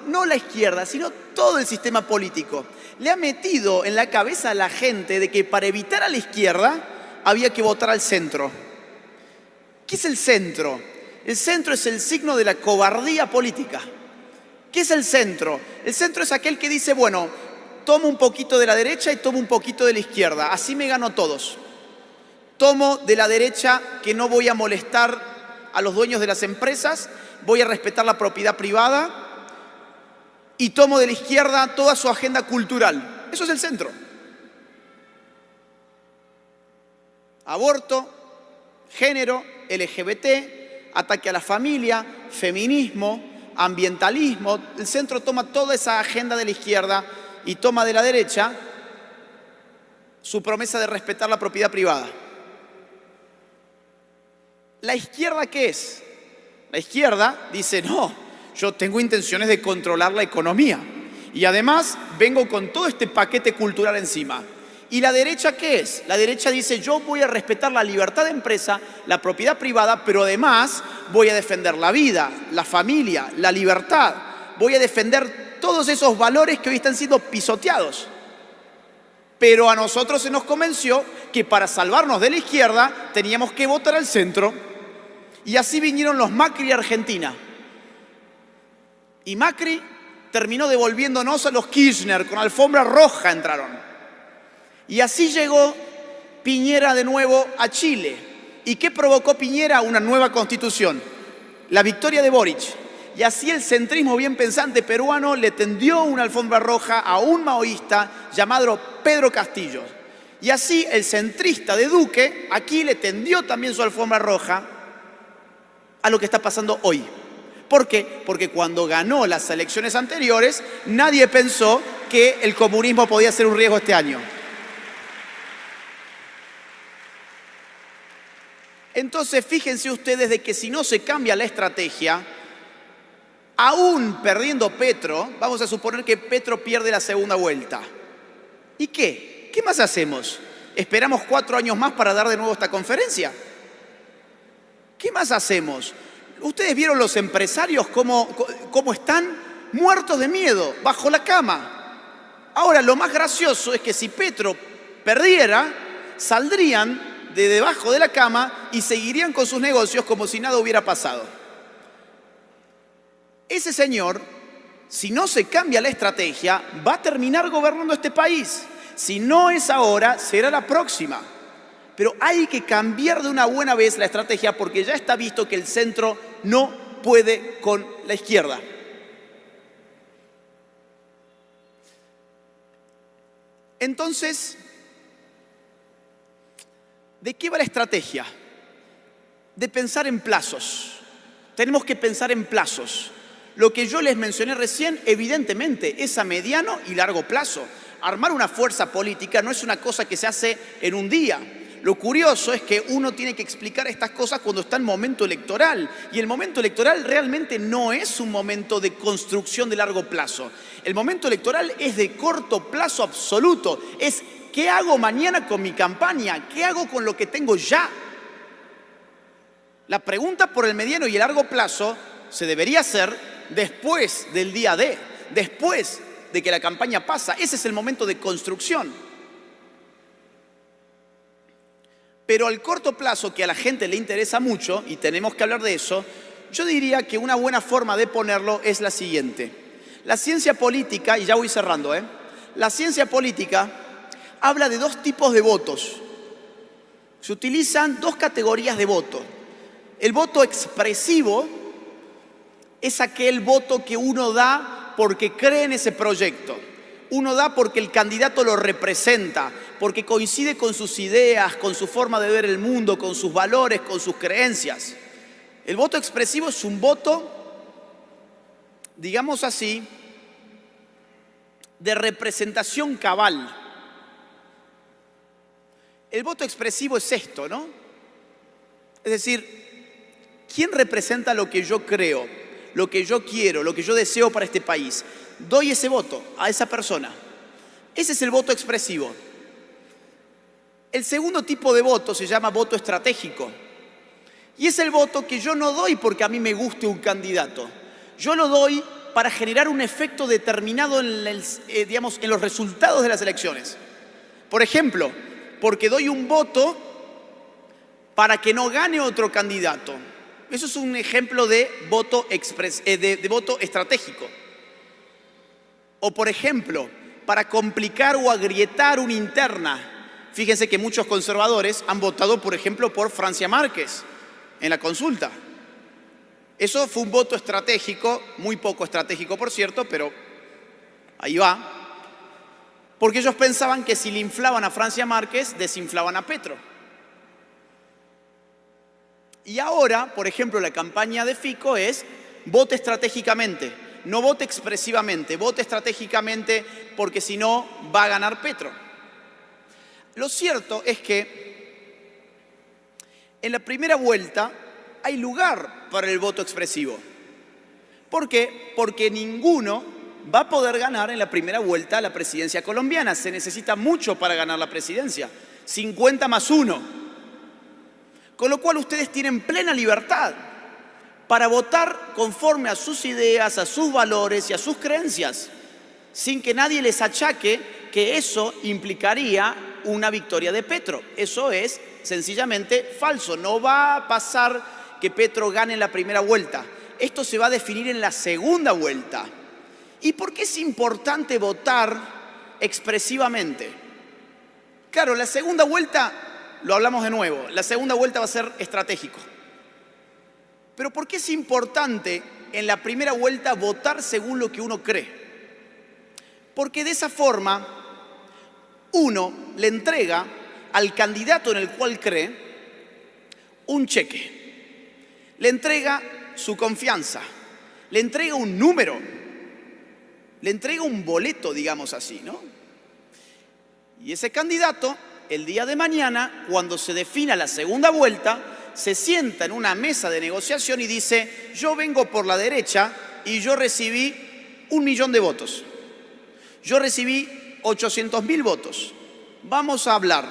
no la izquierda, sino todo el sistema político, le ha metido en la cabeza a la gente de que para evitar a la izquierda había que votar al centro. ¿Qué es el centro? El centro es el signo de la cobardía política. ¿Qué es el centro? El centro es aquel que dice: bueno, tomo un poquito de la derecha y tomo un poquito de la izquierda, así me gano todos. Tomo de la derecha que no voy a molestar a los dueños de las empresas, voy a respetar la propiedad privada, y tomo de la izquierda toda su agenda cultural. Eso es el centro. Aborto, género, LGBT, ataque a la familia, feminismo, ambientalismo. El centro toma toda esa agenda de la izquierda y toma de la derecha su promesa de respetar la propiedad privada. ¿La izquierda qué es? La izquierda dice, no, yo tengo intenciones de controlar la economía y además vengo con todo este paquete cultural encima. ¿Y la derecha qué es? La derecha dice, yo voy a respetar la libertad de empresa, la propiedad privada, pero además voy a defender la vida, la familia, la libertad. Voy a defender todos esos valores que hoy están siendo pisoteados. Pero a nosotros se nos convenció que para salvarnos de la izquierda teníamos que votar al centro. Y así vinieron los Macri a Argentina. Y Macri terminó devolviéndonos a los Kirchner, con alfombra roja entraron. Y así llegó Piñera de nuevo a Chile. ¿Y qué provocó Piñera? Una nueva constitución, la victoria de Boric. Y así el centrismo bien pensante peruano le tendió una alfombra roja a un maoísta llamado Pedro Castillo. Y así el centrista de Duque aquí le tendió también su alfombra roja a lo que está pasando hoy. ¿Por qué? Porque cuando ganó las elecciones anteriores, nadie pensó que el comunismo podía ser un riesgo este año. Entonces, fíjense ustedes de que si no se cambia la estrategia, aún perdiendo Petro, vamos a suponer que Petro pierde la segunda vuelta. ¿Y qué? ¿Qué más hacemos? ¿Esperamos 4 años más para dar de nuevo esta conferencia? ¿Qué más hacemos? Ustedes vieron los empresarios cómo están muertos de miedo, bajo la cama. Ahora, lo más gracioso es que si Petro perdiera, saldrían de debajo de la cama y seguirían con sus negocios como si nada hubiera pasado. Ese señor, si no se cambia la estrategia, va a terminar gobernando este país. Si no es ahora, será la próxima. Pero hay que cambiar de una buena vez la estrategia porque ya está visto que el centro no puede con la izquierda. Entonces, ¿de qué va la estrategia? De pensar en plazos. Tenemos que pensar en plazos. Lo que yo les mencioné recién, evidentemente, es a mediano y largo plazo. Armar una fuerza política no es una cosa que se hace en un día. Lo curioso es que uno tiene que explicar estas cosas cuando está en momento electoral. Y el momento electoral realmente no es un momento de construcción de largo plazo. El momento electoral es de corto plazo absoluto. Es ¿qué hago mañana con mi campaña? ¿Qué hago con lo que tengo ya? La pregunta por el mediano y el largo plazo se debería hacer después del día D, después de que la campaña pasa. Ese es el momento de construcción. Pero al corto plazo, que a la gente le interesa mucho, y tenemos que hablar de eso, yo diría que una buena forma de ponerlo es la siguiente. La ciencia política, y ya voy cerrando, la ciencia política habla de 2 tipos de votos. Se utilizan 2 categorías de voto. El voto expresivo es aquel voto que uno da porque cree en ese proyecto. Uno da porque el candidato lo representa, porque coincide con sus ideas, con su forma de ver el mundo, con sus valores, con sus creencias. El voto expresivo es un voto, digamos así, de representación cabal. El voto expresivo es esto, ¿no? Es decir, ¿quién representa lo que yo creo, lo que yo quiero, lo que yo deseo para este país? Doy ese voto a esa persona. Ese es el voto expresivo. El segundo tipo de voto se llama voto estratégico. Y es el voto que yo no doy porque a mí me guste un candidato. Yo lo doy para generar un efecto determinado en los resultados de las elecciones. Por ejemplo, porque doy un voto para que no gane otro candidato. Eso es un ejemplo de voto estratégico. O por ejemplo, para complicar o agrietar una interna. Fíjense que muchos conservadores han votado, por ejemplo, por Francia Márquez en la consulta. Eso fue un voto estratégico, muy poco estratégico, por cierto, pero ahí va. Porque ellos pensaban que si le inflaban a Francia Márquez, desinflaban a Petro. Y ahora, por ejemplo, la campaña de Fico es vote estratégicamente, no vote expresivamente, vote estratégicamente porque si no va a ganar Petro. Lo cierto es que en la primera vuelta hay lugar para el voto expresivo. ¿Por qué? Porque ninguno va a poder ganar en la primera vuelta la presidencia colombiana. Se necesita mucho para ganar la presidencia, 50 más 1. Con lo cual ustedes tienen plena libertad para votar conforme a sus ideas, a sus valores y a sus creencias, sin que nadie les achaque que eso implicaría una victoria de Petro. Eso es sencillamente falso. No va a pasar que Petro gane en la primera vuelta. Esto se va a definir en la segunda vuelta. ¿Y por qué es importante votar expresivamente? Claro, la segunda vuelta, lo hablamos de nuevo, la segunda vuelta va a ser estratégico. Pero ¿por qué es importante en la primera vuelta votar según lo que uno cree? Porque de esa forma uno le entrega al candidato en el cual cree un cheque, le entrega su confianza, le entrega un número, le entrega un boleto, digamos así, ¿no? Y ese candidato, el día de mañana, cuando se defina la segunda vuelta, se sienta en una mesa de negociación y dice: yo vengo por la derecha y yo recibí 1 millón de votos. Yo recibí 800.000 votos. Vamos a hablar.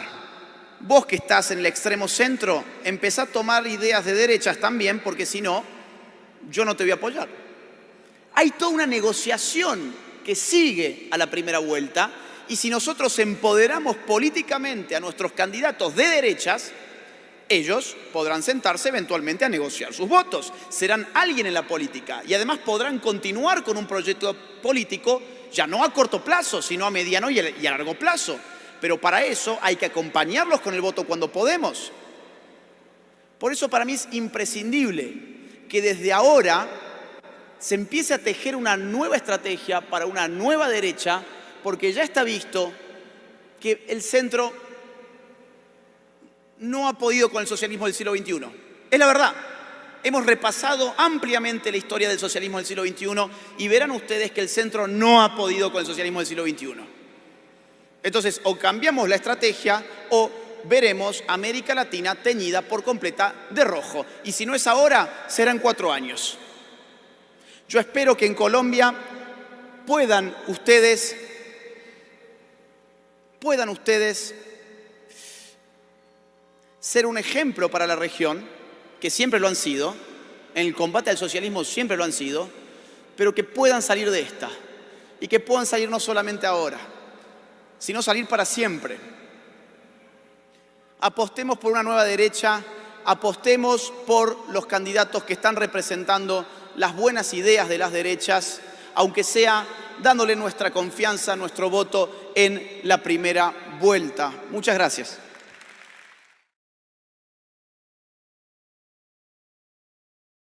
Vos que estás en el extremo centro, empezá a tomar ideas de derechas también, porque si no, yo no te voy a apoyar. Hay toda una negociación que sigue a la primera vuelta, y si nosotros empoderamos políticamente a nuestros candidatos de derechas, ellos podrán sentarse eventualmente a negociar sus votos. Serán alguien en la política y además podrán continuar con un proyecto político ya no a corto plazo, sino a mediano y a largo plazo. Pero para eso hay que acompañarlos con el voto cuando podemos. Por eso para mí es imprescindible que desde ahora se empiece a tejer una nueva estrategia para una nueva derecha, porque ya está visto que el centro no ha podido con el socialismo del siglo XXI. Es la verdad. Hemos repasado ampliamente la historia del socialismo del siglo XXI y verán ustedes que el centro no ha podido con el socialismo del siglo XXI. Entonces, o cambiamos la estrategia o veremos América Latina teñida por completa de rojo. Y si no es ahora, será en 4 años. Yo espero que en Colombia puedan ustedes ser un ejemplo para la región, que siempre lo han sido, en el combate al socialismo siempre lo han sido, pero que puedan salir de esta y que puedan salir no solamente ahora, sino salir para siempre. Apostemos por una nueva derecha, apostemos por los candidatos que están representando las buenas ideas de las derechas, aunque sea dándole nuestra confianza, nuestro voto en la primera vuelta. Muchas gracias.